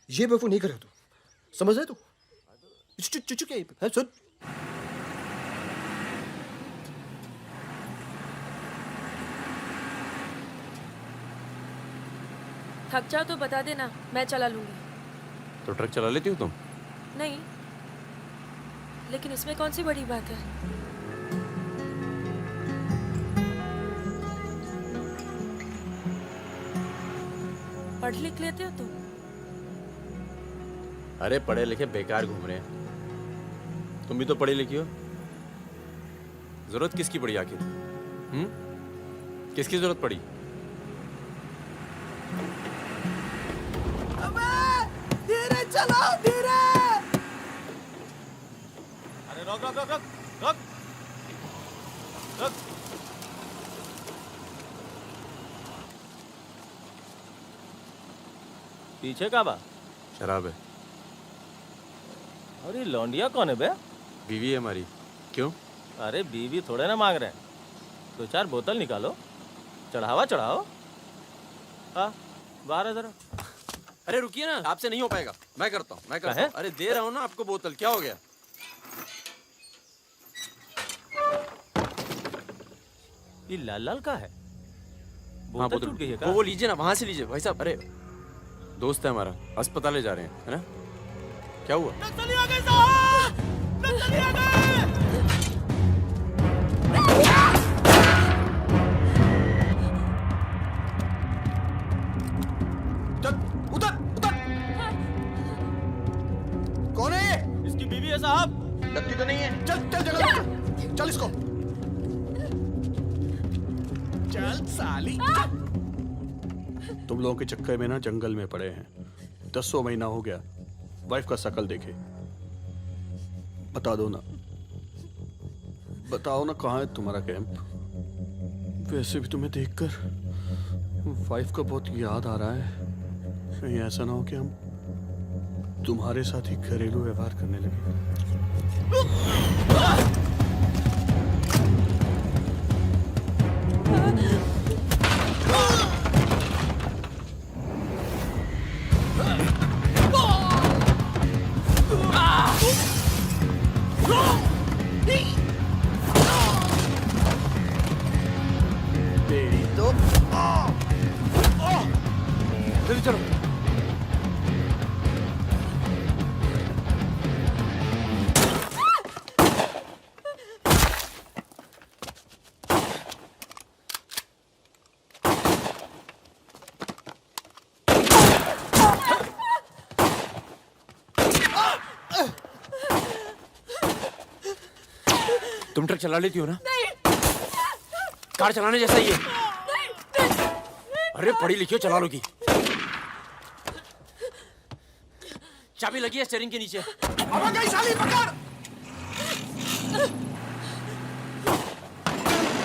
ये बेवकूफ़ नहीं करेगा तू, समझ रहा है तू? चुप क्या है? सुन, थक जाओ तो बता देना, मैं चला लूंगी। तो ट्रक चला लेती हो तुम? नहीं, लेकिन इसमें कौन सी बड़ी बात है? पढ़ लिख लेते हो तुम? अरे पढ़े लिखे बेकार घूम रहे हैं, तुम भी तो पढ़ी लिखी हो। जरूरत किसकी पड़ी आखिर? किसकी जरूरत पड़ी? धीरे चलाओ, धीरे। अरे रोक रोक रोक रोक रोक रोक। पीछे का बा? शराब है। अरे लौंडिया कौन है बे? बीवी है हमारी। क्यों? अरे बीवी थोड़े ना मांग रहे हैं, 2-4 बोतल निकालो, चढ़ावा चढ़ाओ। हाँ बाहर है जरा। अरे रुकिए ना, आपसे नहीं हो पाएगा, मैं करता हूँ। अरे दे रहा हूँ ना आपको बोतल, क्या हो गया? ये लाल लाल का है? हाँ, बोतल टूट गई है क्या? वो लीजिए ना, वहां से लीजिए भाई साहब। अरे दोस्त है हमारा, अस्पताल ले जा रहे हैं, है ना? क्या हुआ? नक्सली आ गए साहब, नक्सली आ गए। चल उधर उधर। कौन है ये? इसकी बीवी है साहब। लगती तो नहीं है। चल चल जगह, चल इसको। चल साली। तुम लोगों के चक्कर में ना जंगल में पड़े हैं, 10 महीना हो गया। वाइफ का शकल देखे, बता दो ना, बताओ ना कहाँ है तुम्हारा कैंप? वैसे भी तुम्हें देखकर वाइफ का बहुत याद आ रहा है। कहीं ऐसा ना हो कि हम तुम्हारे साथ ही घरेलू व्यवहार करने लगे। तेरी तो जल्दी चलो। तुम ट्रक चला लेती हो ना? कार चलाने जैसा ही है। अरे पढ़ी लिखी हो, चला लोगी। चाबी लगी है स्टीयरिंग के नीचे। अब गई साली, पकड़।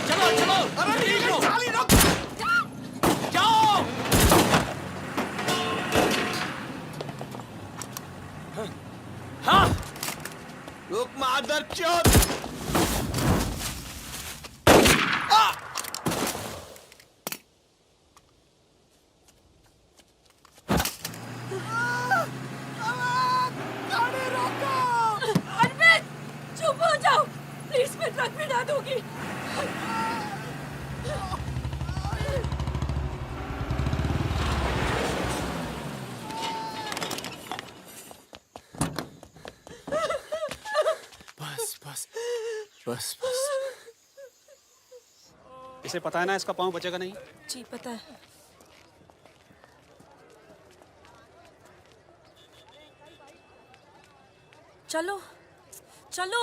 चलो चलो। अरे ठीक है साली, रुक। जाओ। हाँ रुक मादर चोद। ट्रक में डाल दूंगी। बस बस बस बस। इसे पता है ना इसका पाँव बचेगा नहीं। जी पता है। चलो चलो।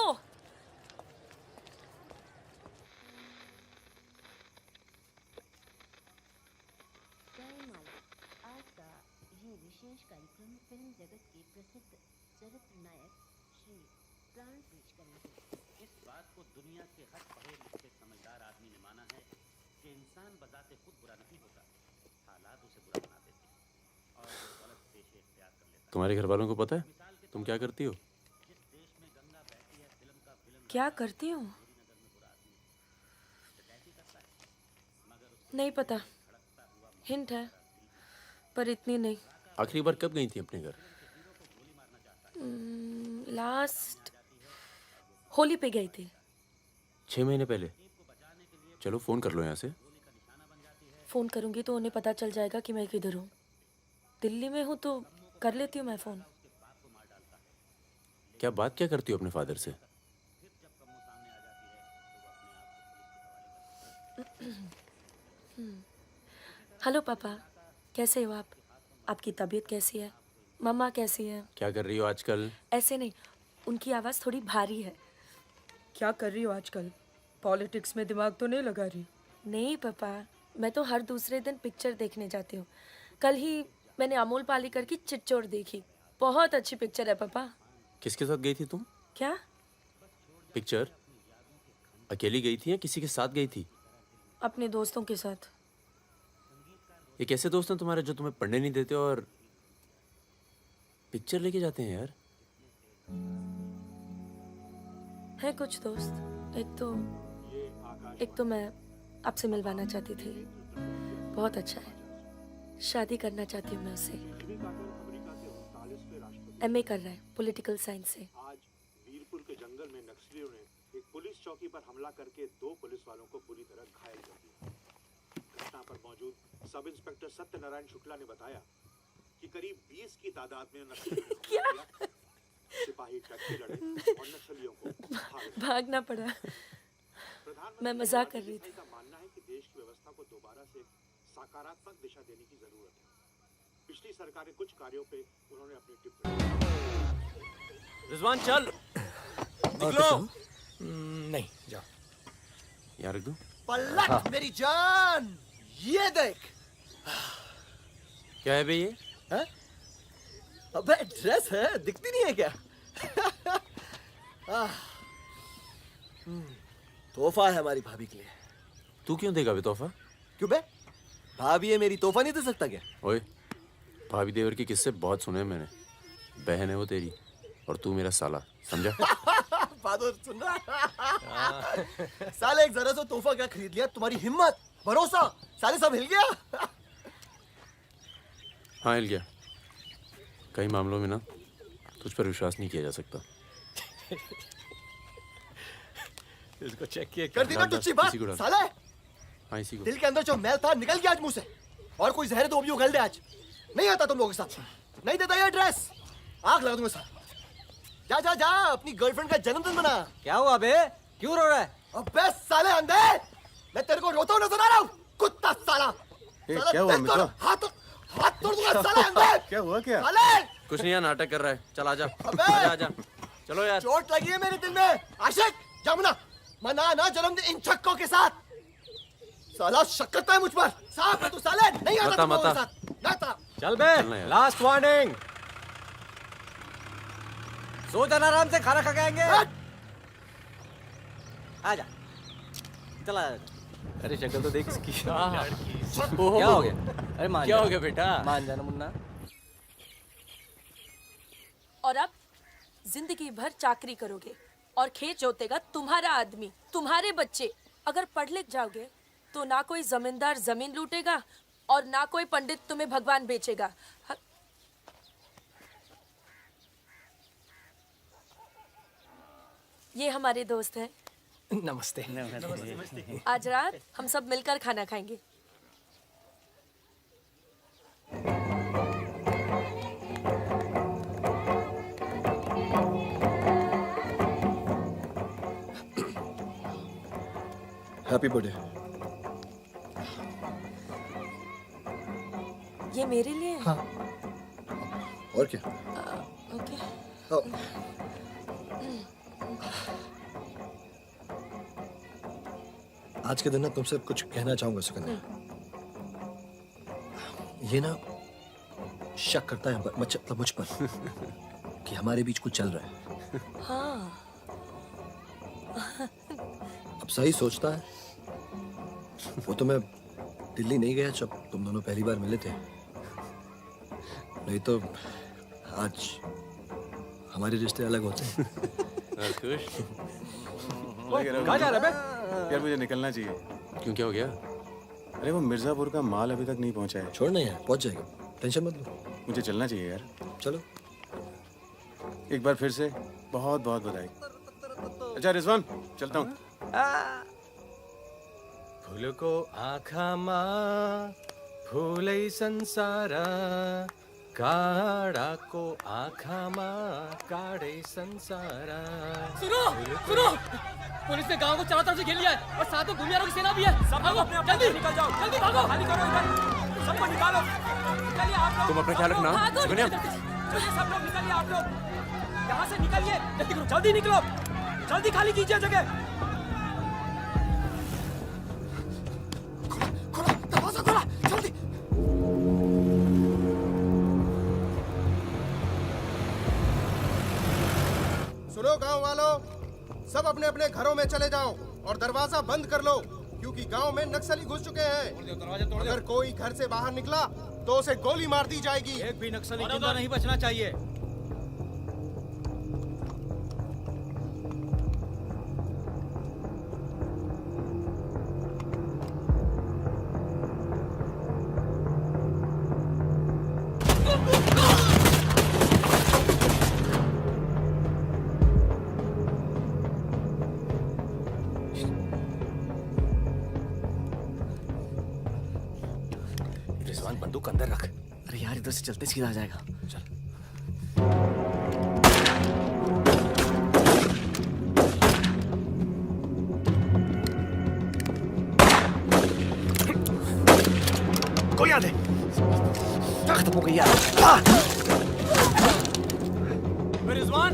आज का ये विशेष कार्यक्रम फिल्म जगत के प्रसिद्ध चरित्र नायक श्री प्राण पेश करेंगे। इस बात को दुनिया के हर पढ़े लिखे समझदार आदमी ने माना है कि इंसान बजाते खुद बुरा नहीं होता, हालात उसे बुरा बना देते हैं और वो गलत पेशे इख्तियार कर लेता है। तुम्हारे घर वालों को पता है तुम क्या करती हो? क्या करती हूँ? नहीं पता, हिंट है पर इतनी नहीं। आखिरी बार कब गई थी अपने घर? लास्ट होली पे गई थी। 6 महीने पहले। चलो फोन कर लो यहाँ से। फोन करूंगी तो उन्हें पता चल जाएगा कि मैं किधर हूँ। दिल्ली में हूँ तो कर लेती हूँ मैं फोन। क्या बात क्या करती हो अपने फादर से? हेलो पापा, कैसे हो आप? आपकी तबीयत कैसी है? मम्मा कैसी है? क्या कर रही हो आजकल? ऐसे नहीं, उनकी आवाज़ थोड़ी भारी है। क्या कर रही हो आजकल? पॉलिटिक्स में दिमाग तो नहीं लगा रही? नहीं पापा, मैं तो हर दूसरे दिन पिक्चर देखने जाती हूँ। कल ही मैंने अमोल पालेकर की चिट्चोर देखी। बहुत अच्छी पिक्चर है पापा। किसके साथ गई थी तुम? क्या? पिक्चर अकेली गई थी या किसी के साथ गई थी? अपने दोस्तों के साथ। ये कैसे दोस्त हैं तुम्हारे जो तुम्हें पढ़ने नहीं देते और पिक्चर लेके जाते हैं यार? है कुछ दोस्त। एक तो मैं आपसे मिलवाना चाहती थी। बहुत अच्छा है। शादी करना चाहती हूँ मैं उससे। MA कर रहा है पॉलिटिकल साइंस से। आज वीरपुर के जंगल में नक्सलियों ने एक पुलिस चौकी पर हमला करके 2 पुलिस वालों को बुरी तरह घायल कर दिया। घटना पर मौजूद सब इंस्पेक्टर सत्यनारायण शुक्ला ने बताया कि करीब 20 की तादाद में नक्सलियों सिपाही टक्के लड़े और नक्सलियों को भागना पड़ा। मैं मजाक कर रही थी। का मानना है कि देश की व्यवस्था को दोबारा से सकारात्मक दिशा देने की जरूरत है। पिछली सरकार के कुछ कार्यों पे उन्होंने अपनी टिप्पणी। रिजवान चल निकलो। नहीं जाओ। यार रख दूं? पलट मेरी जान, ये देख। क्या है बे ये? है? अबे ड्रेस है, दिखती नहीं है क्या? तोहफा है हमारी भाभी के लिए। तू क्यों देगा बे तोहफा? क्यों बे? भाभी है मेरी, तोहफा नहीं दे सकता क्या? ओए, भाभी देवर के किस्से बहुत सुने हैं मैंने। बहन है वो तेरी और तू मेरा साला, समझा? बहादुर सुन रहा? साले एक जरा सा तोहफा क्या खरीद लिया? तुम्हारी हिम्मत, भरोसा, साले सब हिल गया। हाँ हिल गया। कई मामलों में ना तुझ पर विश्वास नहीं किया जा सकता। इसको चेक किया कर दी ना तुझी बात साले। हाँ इसी को। दिल के अंदर जो मैल था निकल गया आज मुंह से। और कोई जहर तो भी उगल दे आज। नहीं आता तुम लोगों के साथ। नहीं देता ये ड्रेस, आग लगा दूंगा साथ। जा जा जा, अपनी गर्लफ्रेंड का जन्मदिन मना। क्या हुआ बे? क्यों रो रहा है? अबे साले अंधे, मैं तेरे को रोता हुआ नजर आ रहा हूँ। कुत्ता साला। क्या हुआ मित्रा? हाथ तोड़ दूंगा साले अंधे। क्या हुआ क्या? साले कुछ नहीं यार, नाटक कर रहा है। चल आजा। अबे आजा। चलो यार। चोट लगी है मेरे दिल में। आशिक जमुना मना ना जन्मदिन इन छक्कों के साथ। साला शक करता है मुझ पर। साफ है तू साले, नहीं आता तुम लोगों के साथ। ना आता। चल बे, लास्ट वार्निंग। सो जाना आराम से, खाना खा के आएंगे। आजा चला। अरे शक्ल तो देख इसकी। क्या हो गया? अरे मान क्या जा। हो गया बेटा? मान जाना मुन्ना। और अब जिंदगी भर चाकरी करोगे और खेत जोतेगा तुम्हारा आदमी, तुम्हारे बच्चे। अगर पढ़ लिख जाओगे तो ना कोई जमींदार जमीन लूटेगा और ना कोई पंडित तुम्हें भगवान बेचेगा। ये हमारे दोस्त हैं नमस्ते। आज रात हम सब मिलकर खाना खाएंगे। Happy birthday. ये मेरे लिए है? हाँ। और क्या? ओके। आज के दिन ना तुमसे कुछ कहना चाहूंगा सुकन्या। ये ना शक करता है मतलब मुझ पर कि हमारे बीच कुछ चल रहा है। हाँ। अब सही सोचता है। वो तो मैं दिल्ली नहीं गया जब तुम दोनों पहली बार मिले थे, नहीं तो आज हमारे रिश्ते अलग होते हैं। कहाँ जा रहा है बे? यार मुझे निकलना चाहिए। क्यों, क्या हो गया? अरे वो मिर्जापुर का माल अभी तक नहीं पहुंचा है। छोड़ना यार, पहुंच जाएगा, टेंशन मत लो। मुझे चलना चाहिए यार। चलो। एक बार फिर से बहुत बहुत बधाई। अच्छा रिजवान, चलता हूँ। फूलको आँखामा फुलै संसार, काडाको आँखामा काडै संसार। सुनो सुनो, पुलिस ने गांव को चारों तरफ से घेर लिया है और साथ में भूमियारों की सेना भी है। सब लोग अपने जल्दी निकल जाओ, जल्दी भागो, खाली करो इधर, सबको निकालो। निकलिए आप लोग, तुम अपना ख्याल रखना। चलिए सब लोग निकलिए, आप लोग यहाँ से निकलिए, जल्दी करो, जल्दी निकलो, जल्दी खाली कीजिए जगह। दरवाजा खोला, जल्दी। सुनो गांव वालों, सब अपने अपने घरों में चले जाओ और दरवाजा बंद कर लो, क्योंकि गांव में नक्सली घुस चुके हैं। अगर कोई घर से बाहर निकला तो उसे गोली मार दी जाएगी। एक भी नक्सली जिंदा नहीं बचना चाहिए। रिजवान बंदूक अंदर रख। अरे यार इधर से चलते सीधा आ जाएगा। चल। गोलियां दे। खत्म हो गई यार। रिजवान,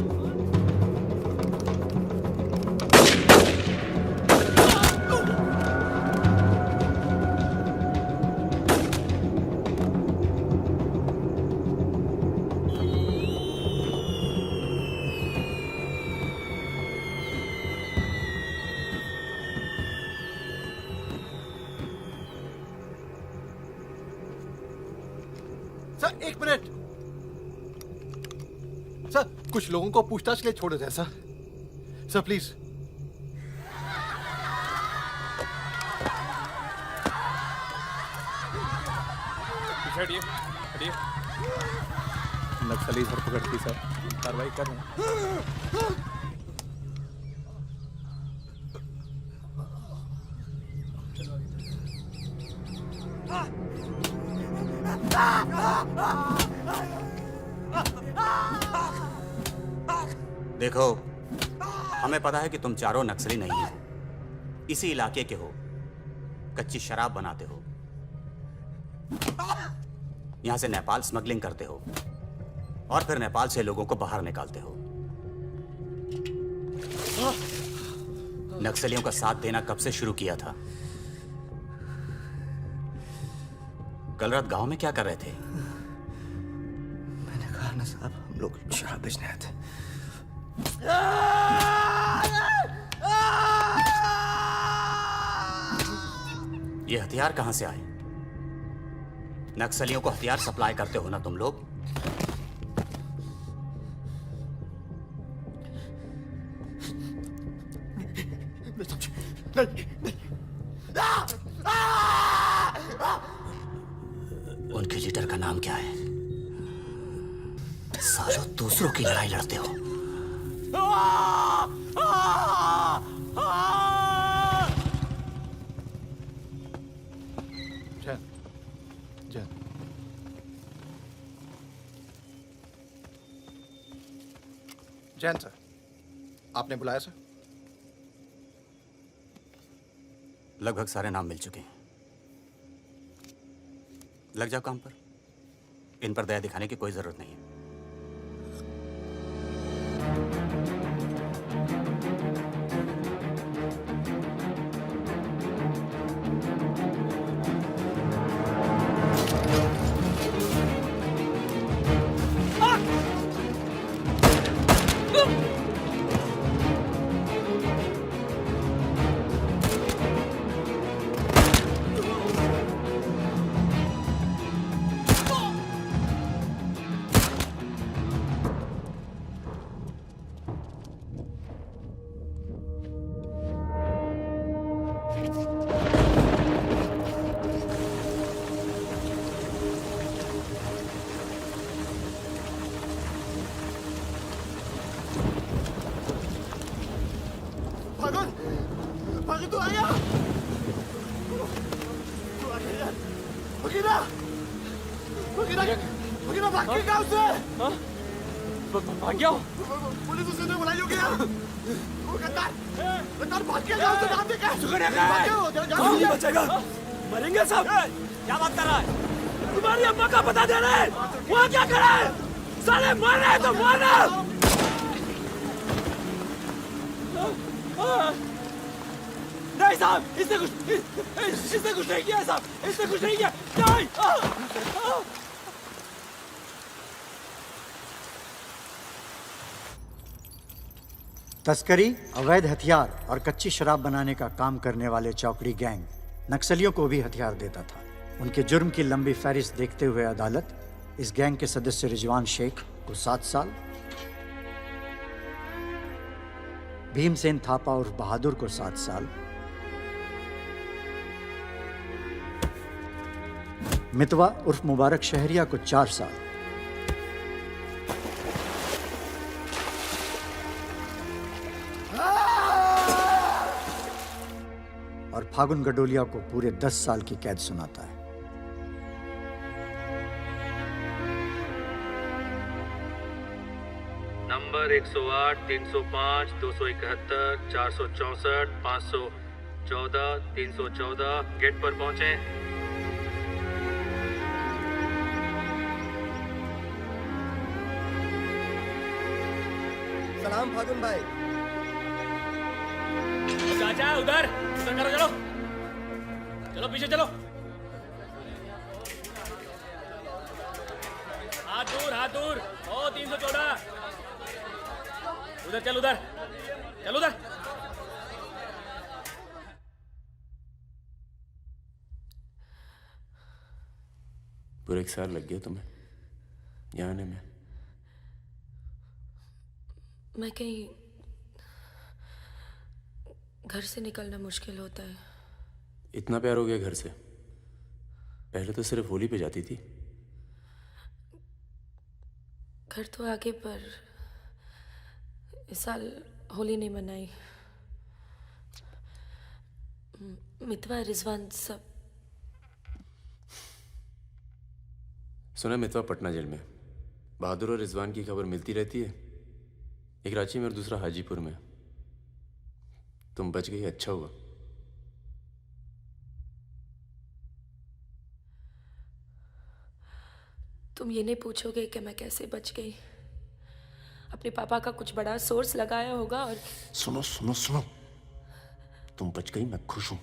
सर एक मिनट। सर कुछ लोगों को पूछताछ के लिए छोड़ देते हैं सर। Sir please. हटिए हटिए। नक्सली धरपकड़ की सर, कार्रवाई कर रहे हैं। देखो, हमें पता है कि तुम चारों नक्सली नहीं हो, इसी इलाके के हो, कच्ची शराब बनाते हो, यहां से नेपाल स्मगलिंग करते हो और फिर नेपाल से लोगों को बाहर निकालते हो। नक्सलियों का साथ देना कब से शुरू किया था? कल रात गांव में क्या कर रहे थे? मैंने कहा ना साहब, हम लोग शराब बेचने आए थे। ये हथियार कहां से आए? नक्सलियों को हथियार सप्लाई करते हो ना तुम लोग? उनके लीडर का नाम क्या है? सालों दूसरों की लड़ाई लड़ते हो। जैन सर, आपने बुलाया सर? लगभग सारे नाम मिल चुके हैं। लग जाओ काम पर। इन पर दया दिखाने की कोई जरूरत नहीं है। भागन, भागन तू आया? तू आ गया यार। भगीना, भगीना, भगीना भाग के गाँव से। भाग गया? पुलिस उसे तो बुलाई होगी यार। वो गद्दार, गद्दार भाग के गाँव से नाम देखा। सुगन्या कहाँ है? कौन नहीं बचेगा? मरेंगे सब। क्या बात कर रहा है? तुम्हारी अम्मा का पता दे रहे हैं। वहाँ क्या कर रहे हैं? साले मर रहे हैं तो मारना। नहीं साहब, इसने कुछ नहीं किया साहब, इसने कुछ नहीं किया। नहीं। तस्करी, अवैध हथियार और कच्ची शराब बनाने का काम करने वाले चौकड़ी गैंग नक्सलियों को भी हथियार देता था। उनके जुर्म की लंबी फहरिस्त देखते हुए अदालत इस गैंग के सदस्य रिजवान शेख को 7 साल, भीमसेन थापा उर्फ बहादुर को 7 साल, मितवा उर्फ मुबारक शहरिया को 4 साल, और फागुन गडोलिया को पूरे 10 साल की कैद सुनाता है। नंबर 108, 305, 271, 464, 514, 314 गेट पर पहुंचे। सलाम फागुन भाई। चाचा उधर करो, चलो चलो पीछे चलो। हाथ दूर। ओ 314 उधर चल, उधर। पूरे 1 साल लग गया तुम्हें यहाँ आने में। मैं कहीं घर से निकलना मुश्किल होता है। इतना प्यार हो गया घर से? पहले तो सिर्फ होली पे जाती थी। घर तो आगे, पर इस साल होली नहीं मनाई। मितवा, रिजवान सब। सुना मितवा पटना जेल में। बहादुर और रिजवान की खबर मिलती रहती है, एक रांची में और दूसरा हाजीपुर में। तुम बच गई, अच्छा हुआ। तुम ये नहीं पूछोगे कि मैं कैसे बच गई? अपने पापा का कुछ बड़ा सोर्स लगाया होगा और सुनो, तुम बच गई, मैं खुश हूं।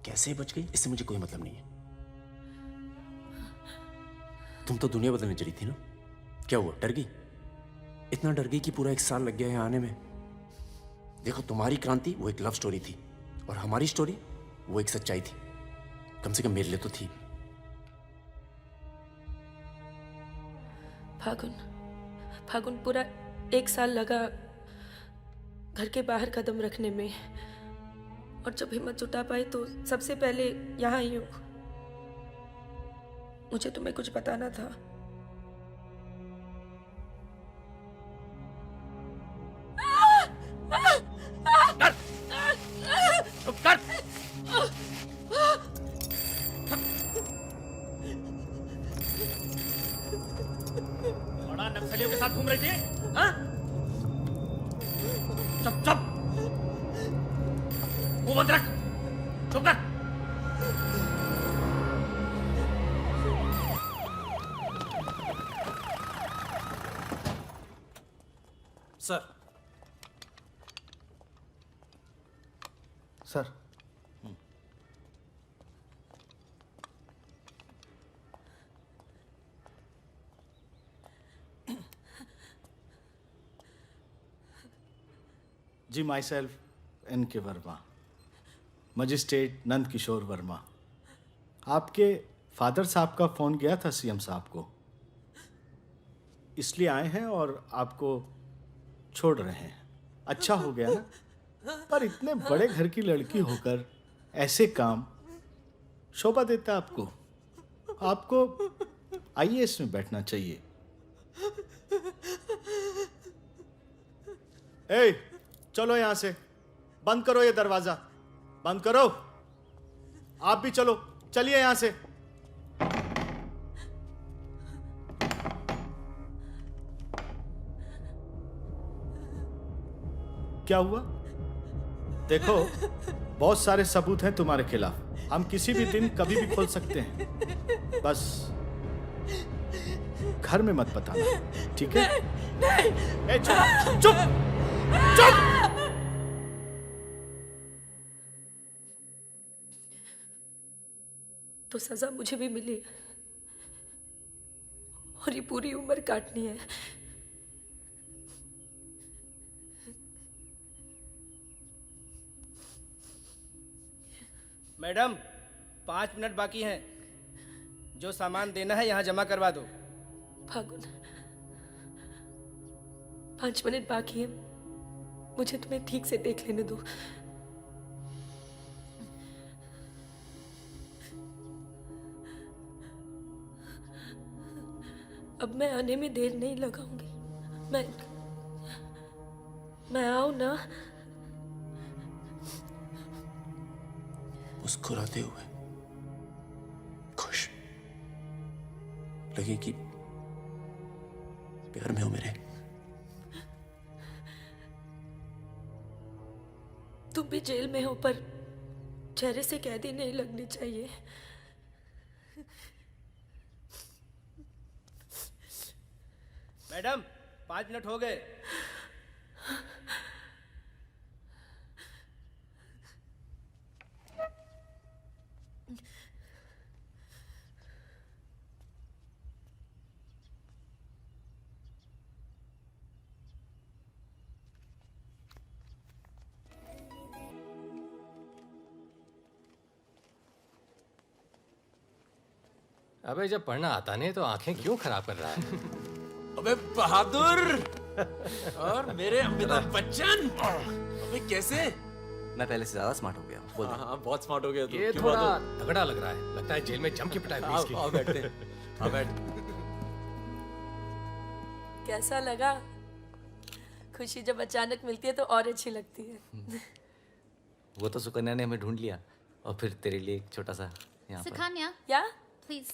कैसे बच गई इससे मुझे कोई मतलब नहीं है। तुम तो दुनिया बदलने चली थी ना, क्या हुआ? डर गई? इतना डर गई कि पूरा 1 साल लग गया यहाँ आने में। देखो, तुम्हारी क्रांति वो एक लव स्टोरी थी और हमारी स्टोरी वो एक सच्चाई थी। कम से कम मेरे लिए तो थी। फागुन पूरा 1 साल लगा घर के बाहर कदम रखने में, और जब हिम्मत जुटा पाई तो सबसे पहले यहाँ आई हूँ। मुझे तुम्हें कुछ बताना था। बड़ा नक्सलियों के साथ घूम रही थी। हाँ? चुप चुप, मुंह बंद रख, चुप कर। सर। सर। जी myself N K Verma, magistrate Nand Kishore Verma. आपके फादर साहब का फ़ोन गया था सीएम साहब को, इसलिए आए हैं और आपको छोड़ रहे हैं। अच्छा हो गया ना, पर इतने बड़े घर की लड़की होकर ऐसे काम शोभा देता आपको। आपको आईएएस में बैठना चाहिए। ए, चलो यहां से, बंद करो ये दरवाजा, बंद करो। आप भी चलो, चलिए यहां से। क्या हुआ? देखो, बहुत सारे सबूत हैं तुम्हारे खिलाफ। हम किसी भी दिन कभी भी खोल सकते हैं। बस घर में मत बताना, ठीक है? ए, चुप चुप चुप। तो सजा मुझे भी मिली है और ये पूरी उम्र काटनी है। मैडम, 5 मिनट बाकी हैं। जो सामान देना है यहाँ जमा करवा दो। फागुन, 5 मिनट बाकी है, मुझे तुम्हें ठीक से देख लेने दो। अब मैं आने में देर नहीं लगाऊंगी। मैं आऊं ना? मुस्कुराते हुए, खुश, लगे कि प्यार में हो मेरे। तुम भी जेल में हो, पर चेहरे से कैदी नहीं लगनी चाहिए। मैडम, 5 मिनट हो गए। अबे जब पढ़ना आता नहीं तो आंखें क्यों खराब कर रहा है? अबे बहादुर और मेरे अमिताभ बच्चन, अबे कैसे? मैं पहले से ज्यादा स्मार्ट हो गया। बोल दे। हाँ, बहुत स्मार्ट हो गया तू। ये क्यों थोड़ा बहादुर? तगड़ा लग रहा है। लगता है जेल में जम के पिटाई हुई इसकी। आओ बैठते हैं। हाँ बैठ। कैसा लगा? खुशी जब अचानक मिलती है तो और अच्छी लगती है। वो तो सुकन्या ने हमें ढूंढ लिया और फिर तेरे लिए एक छोटा सा यहाँ पर। सुकन्या, या प्लीज।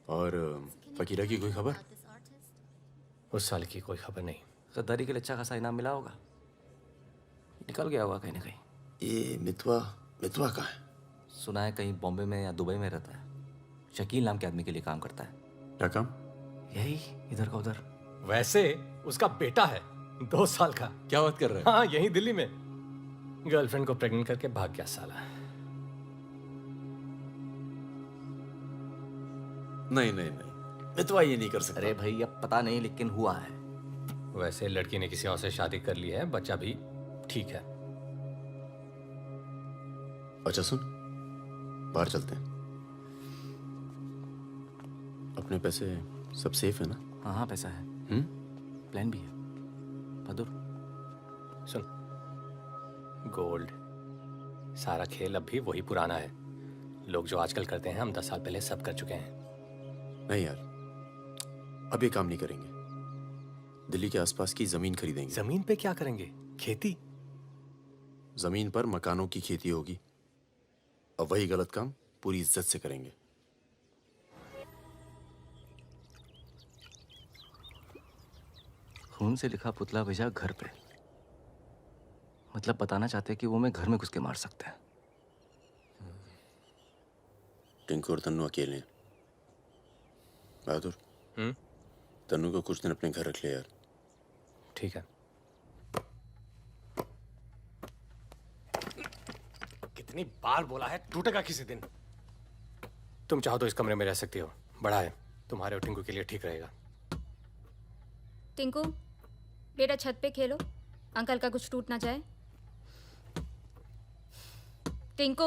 और फकीरा की कोई खबर? उस साल की कोई खबर नहीं। गद्दारी के लिए अच्छा खासा इनाम मिला होगा, निकल गया होगा कहीं ना कहीं। ये मितवा कहाँ है? सुना है कहीं बॉम्बे में या दुबई में रहता है। शकील नाम के आदमी के लिए काम करता है। क्या काम? यही इधर का उधर। वैसे उसका बेटा है 2 साल का। क्या बात कर रहा है? हाँ, यहीं दिल्ली में गर्लफ्रेंड को प्रेग्नेंट करके भाग गया साला। नहीं, मितवा ये नहीं कर सकता। अरे भाई, अब पता नहीं लेकिन हुआ है। वैसे लड़की ने किसी और से शादी कर ली है, बच्चा भी ठीक है। अच्छा सुन, बाहर चलते हैं। अपने पैसे सब सेफ है ना? हाँ, पैसा है। प्लान भी है। बहादुर सुन, गोल्ड सारा खेल अब भी वही पुराना है। लोग जो आजकल करते हैं हम 10 साल पहले सब कर चुके हैं। नहीं यार, अब ये काम नहीं करेंगे। दिल्ली के आसपास की जमीन खरीदेंगे। जमीन पे क्या करेंगे? खेती? जमीन पर मकानों की खेती होगी और वही गलत काम पूरी इज्जत से करेंगे। खून से लिखा पुतला भेजा घर पे। मतलब बताना चाहते कि वो मैं घर में घुस के मार सकते हैं। टिंकू और तन्नू अकेले हैं। बहादुर, तन्नू को कुछ दिन अपने घर रख ले यार। ठीक है। कितनी बार बोला है, टूटेगा किसी दिन। तुम चाहो तो इस कमरे में रह सकती हो, बड़ा है, तुम्हारे और टिंकू के लिए ठीक रहेगा। टिंकू बेटा छत पे खेलो, अंकल का कुछ टूट ना जाए। टिंकू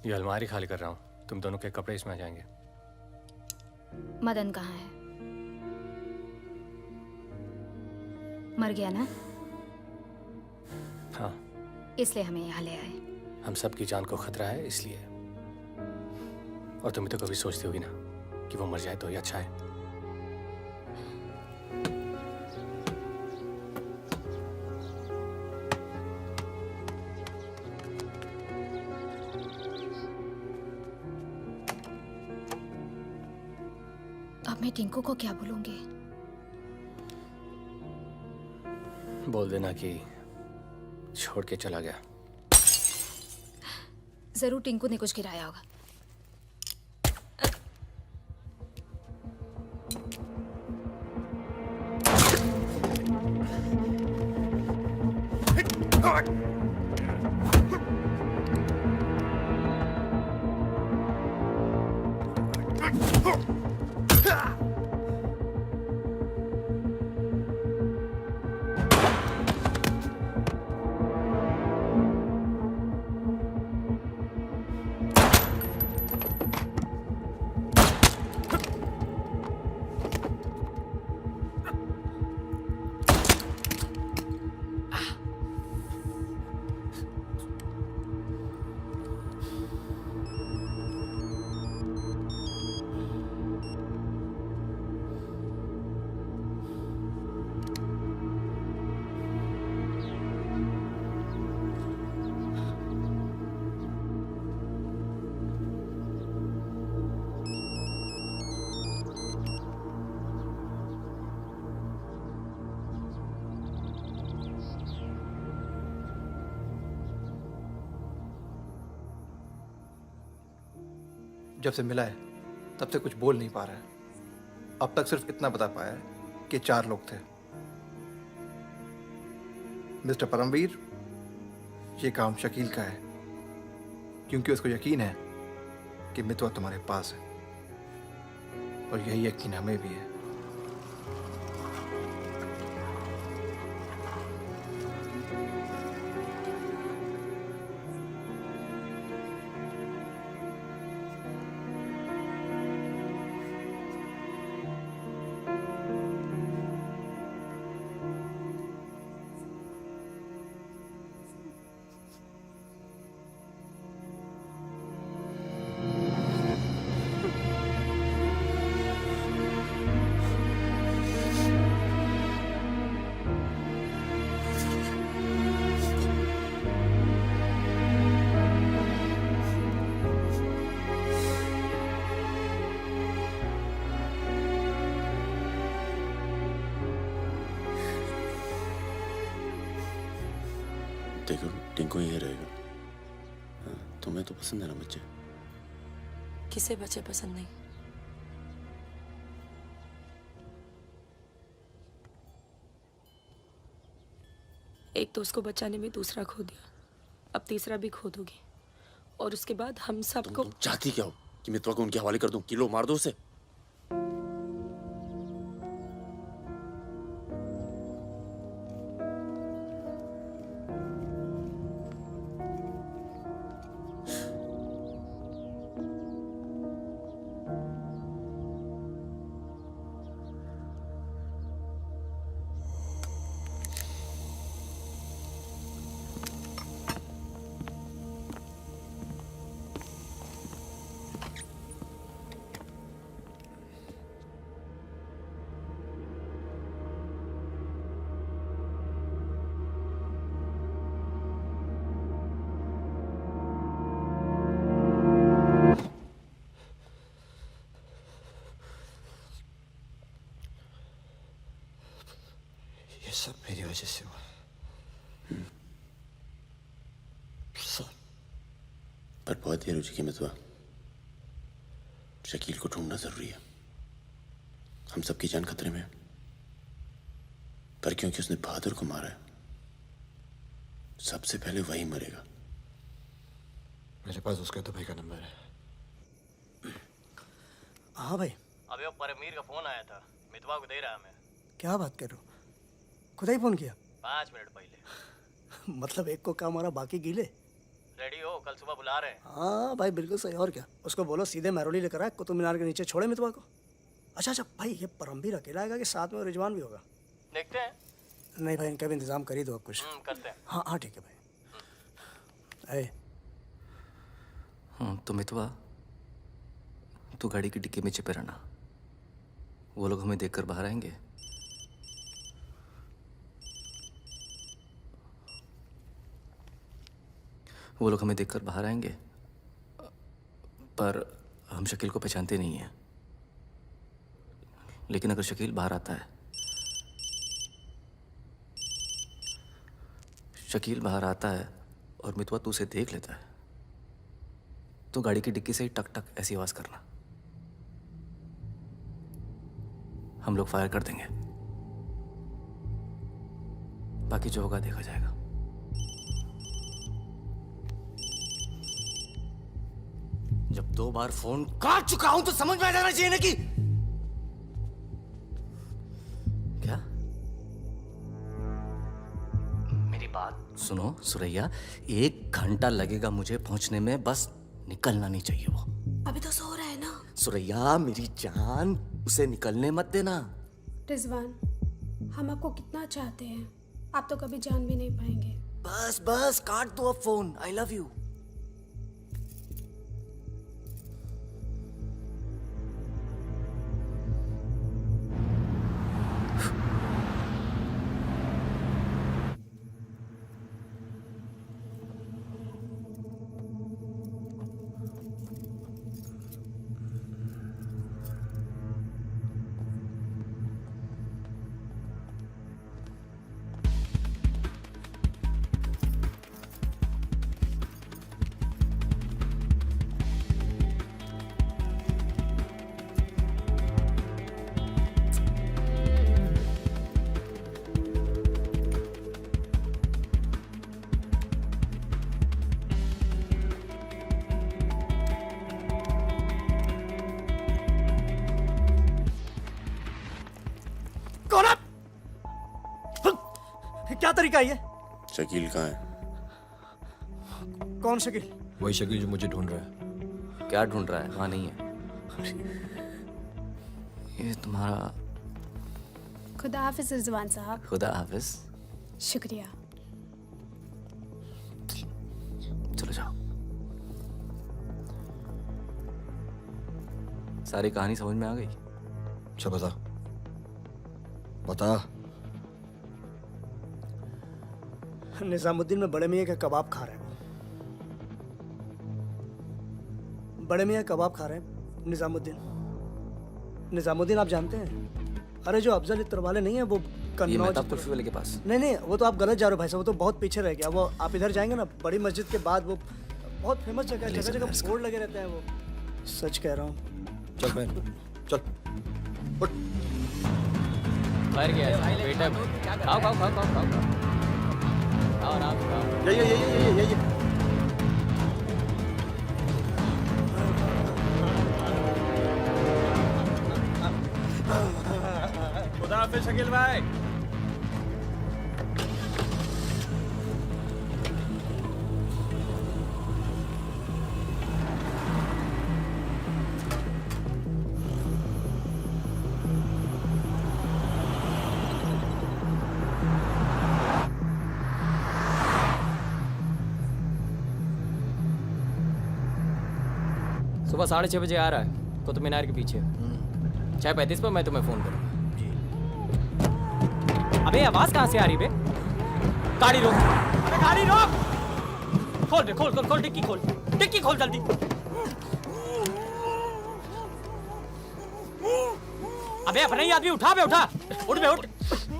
ये अलमारी खाली कर रहा हूँ, तुम दोनों के कपड़े इसमें आ जाएंगे। मदन कहाँ है? मर गया ना? हाँ, इसलिए हमें यहाँ ले आए। हम सबकी जान को खतरा है इसलिए। और तुम भी तो कभी सोचती होगी ना कि वो मर जाए तो ही अच्छा है। अब मैं टिंकू को क्या बोलूंगी? बोल देना कि छोड़ के चला गया। जरूर टिंकू ने कुछ गिराया होगा। जब से मिला है तब से कुछ बोल नहीं पा रहा है। अब तक सिर्फ इतना बता पाया है कि 4 लोग थे। मिस्टर परमवीर, ये काम शकील का है क्योंकि उसको यकीन है कि मितवा तुम्हारे पास है और यही यकीन हमें भी है। देखो, टिंकू यही रहेगा। हाँ, तुम्हें तो पसंद है ना बच्चे? किसे बच्चे पसंद नहीं? एक तो उसको बचाने में दूसरा खो दिया, अब तीसरा भी खो दोगी और उसके बाद हम सबको। तुम चाहती क्या हो कि मितवा को उनके हवाले कर दूं? किलो मार दो उसे। सब मेरी वजह से हुआ। सब। पर बहुत देर हो चुकी मितवा। शकील को ढूंढना जरूरी है। हम सबकी जान खतरे में है। पर क्योंकि उसने बहादुर को मारा है, सबसे पहले वही मरेगा। मेरे पास उसका दुबई का नंबर है। हाँ भाई। अबे वो परमीर का फोन आया था, मितवा को दे रहा मैं। क्या बात कर रहे हो? खुदा ही फोन किया? 5 मिनट पहले। मतलब एक को काम और बाकी गीले। रेडी हो, कल सुबह बुला रहे हैं। हाँ भाई बिल्कुल सही। और क्या, उसको बोलो सीधे मैरोली लेकर आए, कुतुब मीनार के नीचे छोड़े मितवा को। अच्छा भाई, ये परमवीर अकेला आएगा कि साथ में रिजवान भी होगा? देखते हैं। नहीं भाई, इनका भी इंतजाम कर ही दो आप कुछ। करते हैं। हाँ हाँ ठीक है भाई। तो मितवा, तू गाड़ी की डिक्की में छिपे रहना। वो लोग हमें देखकर बाहर आएंगे। वो लोग हमें देखकर बाहर आएंगे, पर हम शकील को पहचानते नहीं हैं। लेकिन अगर शकील बाहर आता है, शकील बाहर आता है और मितवा तू उसे देख लेता है, तो गाड़ी की डिक्की से ही टक टक ऐसी आवाज करना। हम लोग फायर कर देंगे, बाकी जो होगा देखा जाएगा। जब 2 बार फोन काट चुका हूं तो समझ में आ जाना चाहिए ना कि क्या। मेरी बात सुनो सुरैया, 1 घंटा लगेगा मुझे पहुंचने में, बस निकलना नहीं चाहिए वो। अभी तो सो रहा है ना। सुरैया मेरी जान, उसे निकलने मत देना। रिजवान, हम आपको कितना चाहते हैं, आप तो कभी जान भी नहीं पाएंगे। बस बस काट दो अब फोन। I love you. क्या तरीका है ये? शकील कहाँ है? कौन शकील? वही शकील जो मुझे ढूंढ रहा है। क्या ढूंढ रहा है? हाँ नहीं है। ये तुम्हारा। खुदा हाफिज रिजवान साहब। खुदा हाफिज। शुक्रिया। चलो जाओ। सारी कहानी समझ में आ गई? अच्छा बता बता। निजामुद्दीन में बड़े मियाँ का कबाब खा रहे हैं। बड़े मियाँ कबाब खा रहे हैं। निजामुद्दीन आप जानते हैं? अरे जो अफजल इत्र वाले नहीं है वो कन्नौज वाले के पास। नहीं, वो तो आप गलत जा रहे हो भाई साहब, वो तो बहुत पीछे रह गया। वो आप इधर जाएंगे ना, बड़ी मस्जिद के बाद वो बहुत फेमस जगह है, जगह जगह बोर्ड लगे रहते हैं। वो सच कह रहा हूँ। चल बहन चल उठ। मर गया बेटा। खाओ खाओ खाओ खाओ खाओ खाओ आराम से खाओ। ये खुदा हाफिज शकील भाई। सुबह 6:30 बजे आ रहा है कुतुब मीनार के पीछे। 6:35 पर मैं तुम्हें फोन करूँगा। अबे आवाज कहाँ से आ रही बे? गाड़ी रोक। अबे गाड़ी रोक। खोल बे, खोल खोल खोल, डिक्की खोल, डिक्की खोल जल्दी। अबे अपना ही आदमी उठा बे, उठा। उठ बे उठ।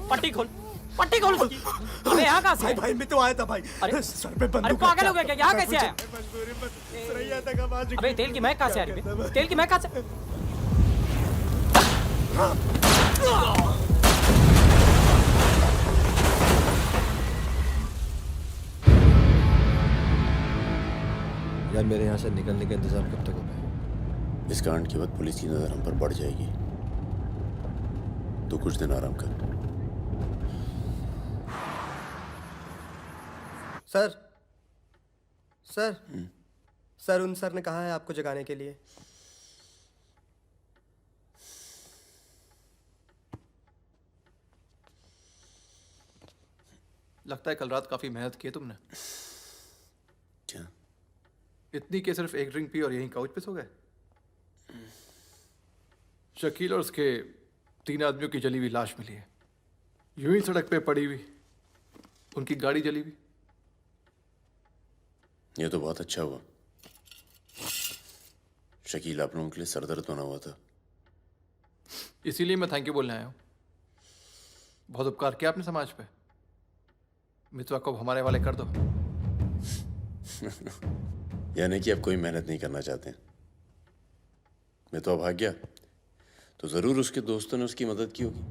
पट्टी खोल। पट्टी खोल उसकी। अबे यहाँ कहाँ से भाई भाई मैं तो आया था भाई। अरे सर पे अरे बंदूक पागल रखा हो गया क्या? था। यहाँ कैसे आया? सरैया तक आवाज निकली। अबे तेल की महक कहाँ से आ रही है? तेल की महक कहाँ से? यार मेरे यहाँ से निकलने का इंतजाम कब तक होगा? इस कांड के बाद पुलिस की नज़र हम पर बढ़ जाएगी, तो कुछ दिन आराम कर। सर सर सर उन सर ने कहा है आपको जगाने के लिए। लगता है कल रात काफी मेहनत की है तुमने। क्या? इतनी कि सिर्फ एक ड्रिंक पी और यहीं काउच पे सो गए? शकील और उसके 3 आदमियों की जली हुई लाश मिली है, यूं ही सड़क पे पड़ी हुई, उनकी गाड़ी जली हुई। ये तो बहुत अच्छा हुआ। शकील आप लोगों के लिए सरदर्द बना हुआ था। इसीलिए मैं थैंक यू बोलने आया हूँ। बहुत उपकार किया आपने समाज पे। मितवा को हमारे वाले कर दो। यानी कि आप कोई मेहनत नहीं करना चाहते हैं। मैं तो भाग गया तो जरूर उसके दोस्तों ने उसकी मदद की होगी।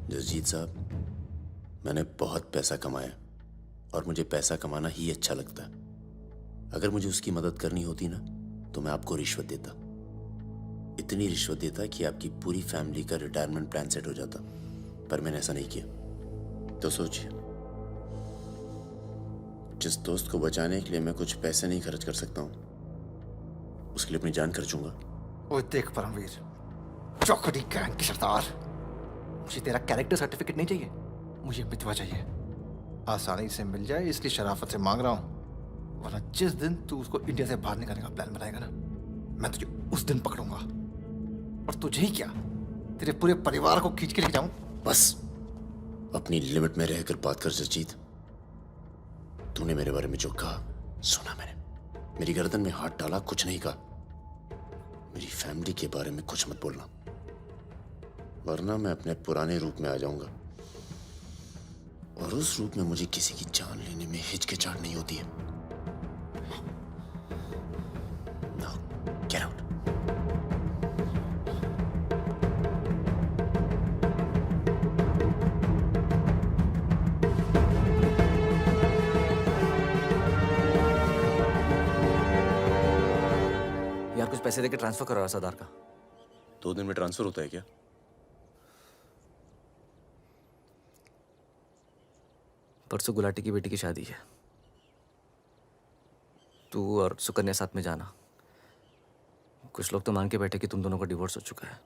जसजीत साहब, मैंने बहुत पैसा कमाया और मुझे पैसा कमाना ही अच्छा लगता है। अगर मुझे उसकी मदद करनी होती ना तो मैं आपको रिश्वत देता, इतनी रिश्वत देता कि आपकी पूरी फैमिली का रिटायरमेंट प्लान सेट हो जाता। पर मैंने ऐसा नहीं किया। तो सोचिए, जिस दोस्त को बचाने के लिए मैं कुछ पैसे नहीं खर्च कर सकता हूं, उसके लिए अपनी जान खर्चूंगा। ओए देख परमवीर, चौकड़ी गैंग की सरदार, मुझे तेरा कैरेक्टर सर्टिफिकेट नहीं चाहिए, मुझे मितवा चाहिए। आसानी से मिल जाए इसलिए शराफत से मांग रहा हूं, वरना जिस दिन तू उसको इंडिया से बाहर निकालने का प्लान बनाएगा ना, मैं तुझे उस दिन पकड़ूंगा। और तुझे ही क्या, तेरे पूरे परिवार को खींच के ले जाऊं। बस अपनी लिमिट में रहकर बात कर जसजीत। तूने मेरे बारे में जो कहा सुना मैंने, मेरी गर्दन में हाथ डाला, कुछ नहीं कहा। मेरी फैमिली के बारे में कुछ मत बोलना, वरना मैं अपने पुराने रूप में आ जाऊंगा और उस रूप में मुझे किसी की जान लेने में हिचकिचाहट नहीं होती है। Now, get out. यार कुछ पैसे देके ट्रांसफर करो सरदार का। 2 दिन में ट्रांसफर होता है क्या? परसों गुलाटी की बेटी की शादी है, तू और सुकन्या साथ में जाना। कुछ लोग तो मान के बैठे कि तुम दोनों का डिवोर्स हो चुका है।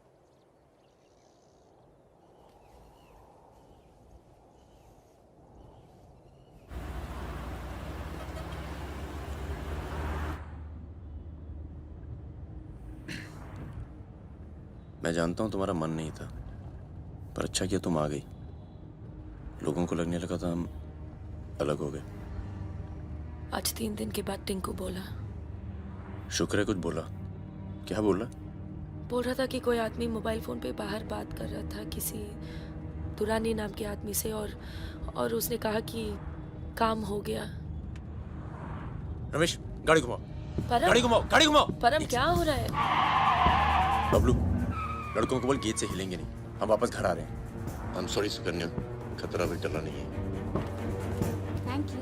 मैं जानता हूं तुम्हारा मन नहीं था, पर अच्छा किया तुम आ गई। लोगों को लगने लगा था हम अलग हो गए। आज 3 दिन के बाद टिंकू बोला। शुक्र है कुछ बोला। क्या बोला? बोल रहा था कि कोई आदमी मोबाइल फोन पे बाहर बात कर रहा था किसी दुरानी नाम के आदमी से, और उसने कहा कि काम हो गया। रमेश, गाड़ी घुमाओ। परम, गाड़ी घुमाओ, गाड़ी घुमाओ। परम क्या हो रहा है? बबलू, लड़कों को बोल गेट से हिलेंगे नहीं, हम वापस घर आ रहे हैं। I'm sorry सुकन्या, खतरा भी टला नहीं है। Thank you.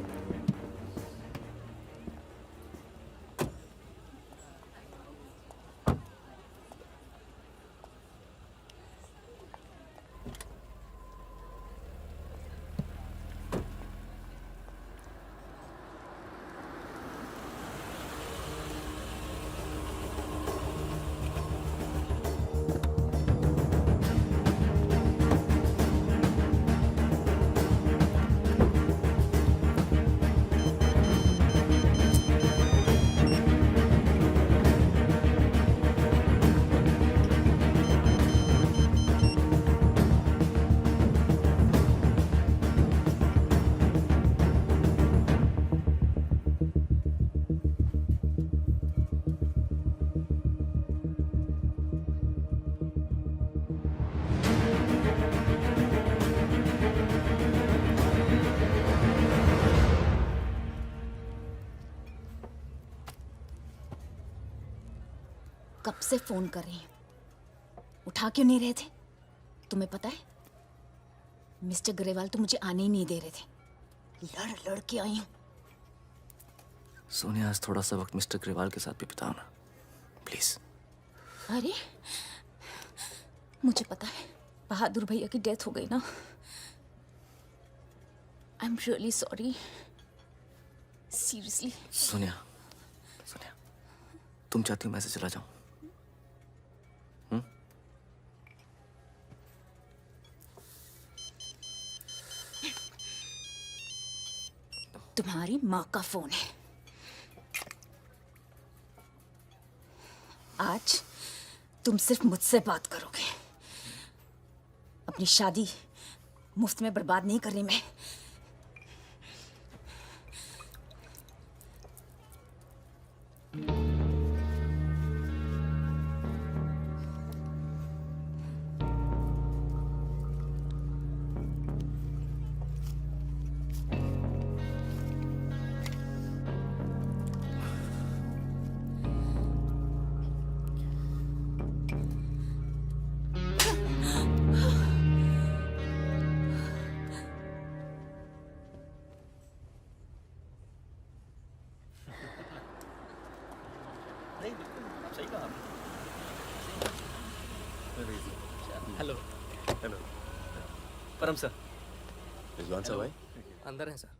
कब से फोन कर रही हूँ, उठा क्यों नहीं रहे थे? तुम्हें पता है मिस्टर ग्रेवाल तो मुझे आने ही नहीं दे रहे थे। लड़ लड़ के आई हूँ। सोनिया, आज थोड़ा सा वक्त मिस्टर ग्रेवाल के साथ भी बिताओ ना, प्लीज। अरे मुझे पता है बहादुर भैया की डेथ हो गई ना। I am really sorry, seriously. Sonia, Sonia, तुम चाहती हो मैं ऐसे चला जाऊं? तुम्हारी माँ का फोन है। आज तुम सिर्फ मुझसे बात करोगे। अपनी शादी मुफ्त में बर्बाद नहीं कर रही मैं। हेलो। हेलो परम सर। रिजवान साहब आए? अंदर हैं सर।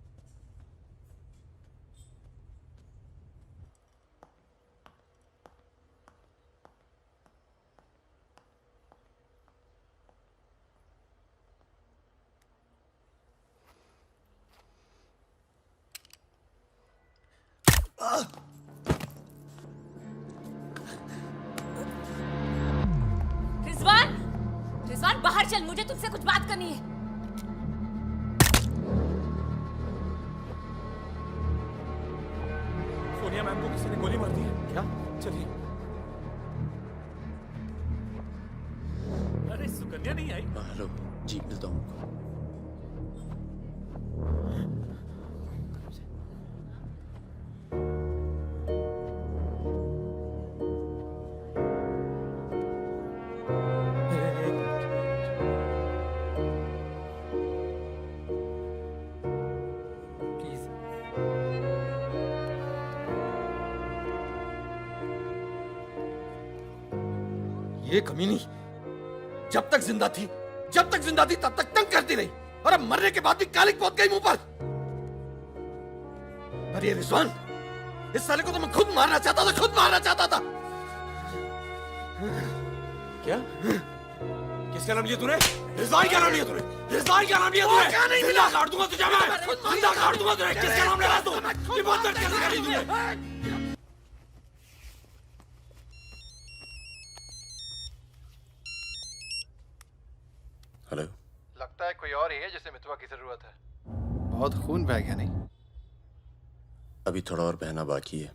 रिजवान, रिजवान बाहर चल, मुझे तुझसे कुछ बात करनी है। सोनिया मैम को किसी ने गोली मार दी है। क्या? चलिए। अरे सुकन्या नहीं आई? हेलो जी, मिलता हूँ। ये कमीनी जब तक जिंदा थी तब तक तंग करती रही, और अब मरने के बाद भी कालिक पहुंच गई मुंह पर। पर ये रिजवान, इस साले को तो मैं खुद मारना चाहता था। क्या? किसका नाम लिया तूने? रिजवान क्या नाम लिया तूने? क्या नहीं मिला? काट दूंगा तुझे मैं। जिंदा काट दूंगा तुझे। किसका नाम ले रहा तू? ये बात कर, कैसे करी तूने? हेलो। लगता है कोई और ही है जिसे मितवा की जरूरत है। बहुत खून बह गया नहीं? अभी थोड़ा और बहना बाकी है।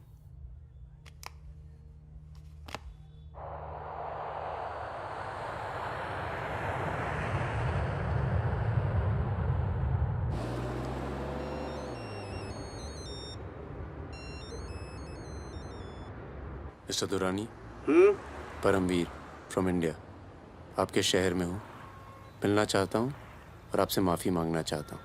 Mister Durrani, Paramvir from India, आपके शहर में हूँ, मिलना चाहता हूँ और आपसे माफ़ी मांगना चाहता हूँ।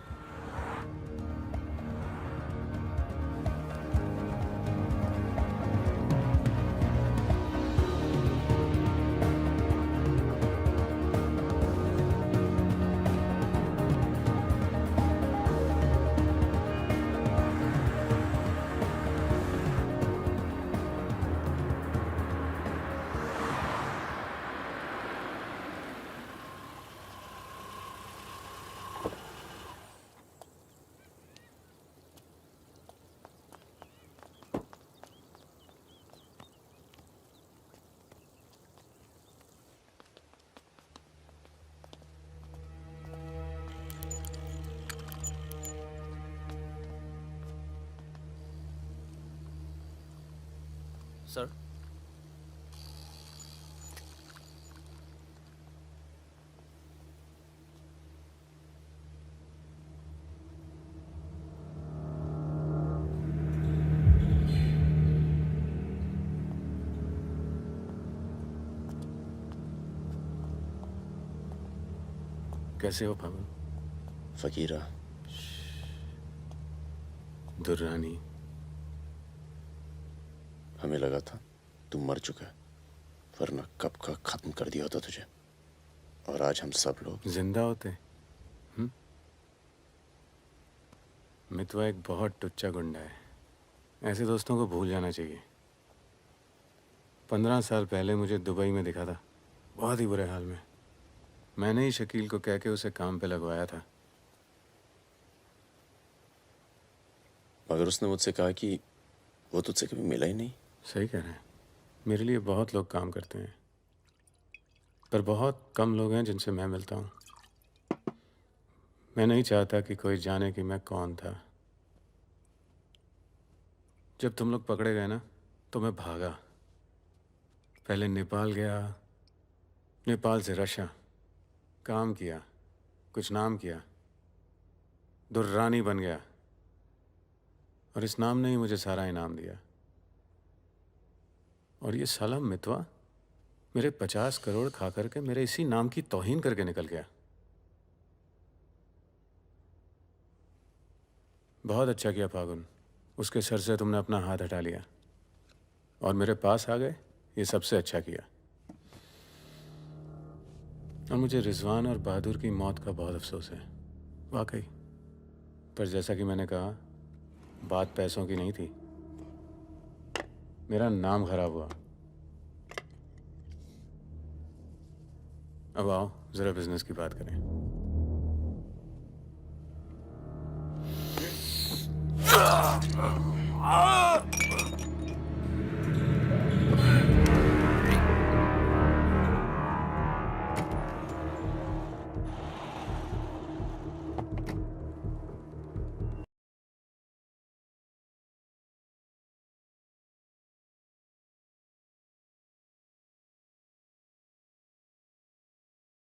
सर, कैसे हो फागुन? फकीरा, दुर्रानी, हमें लगा था तुम मर चुका है, वरना कब का खत्म कर दिया होता तुझे। और आज हम सब लोग जिंदा होते। मितवा एक बहुत टुच्चा गुंडा है, ऐसे दोस्तों को भूल जाना चाहिए। 15 साल पहले मुझे दुबई में दिखा था, बहुत ही बुरे हाल में। मैंने ही शकील को कह के उसे काम पे लगवाया था, मगर उसने मुझसे कहा कि वो तुझसे कभी मिला ही नहीं। सही कह रहे हैं। मेरे लिए बहुत लोग काम करते हैं, पर बहुत कम लोग हैं जिनसे मैं मिलता हूँ। मैं नहीं चाहता कि कोई जाने कि मैं कौन था। जब तुम लोग पकड़े गए ना, तो मैं भागा। पहले नेपाल गया, नेपाल से रशिया, काम किया, कुछ नाम किया, दुर्रानी बन गया, और इस नाम ने ही मुझे सारा इनाम दिया। और ये साला मितवा मेरे 50 करोड़ खा करके मेरे इसी नाम की तौहीन करके निकल गया। बहुत अच्छा किया फागुन, उसके सर से तुमने अपना हाथ हटा लिया और मेरे पास आ गए, ये सबसे अच्छा किया। और मुझे रिजवान और बहादुर की मौत का बहुत अफसोस है, वाकई। पर जैसा कि मैंने कहा, बात पैसों की नहीं थी, मेरा नाम खराब हुआ। अब आओ जरा बिजनेस की बात करें।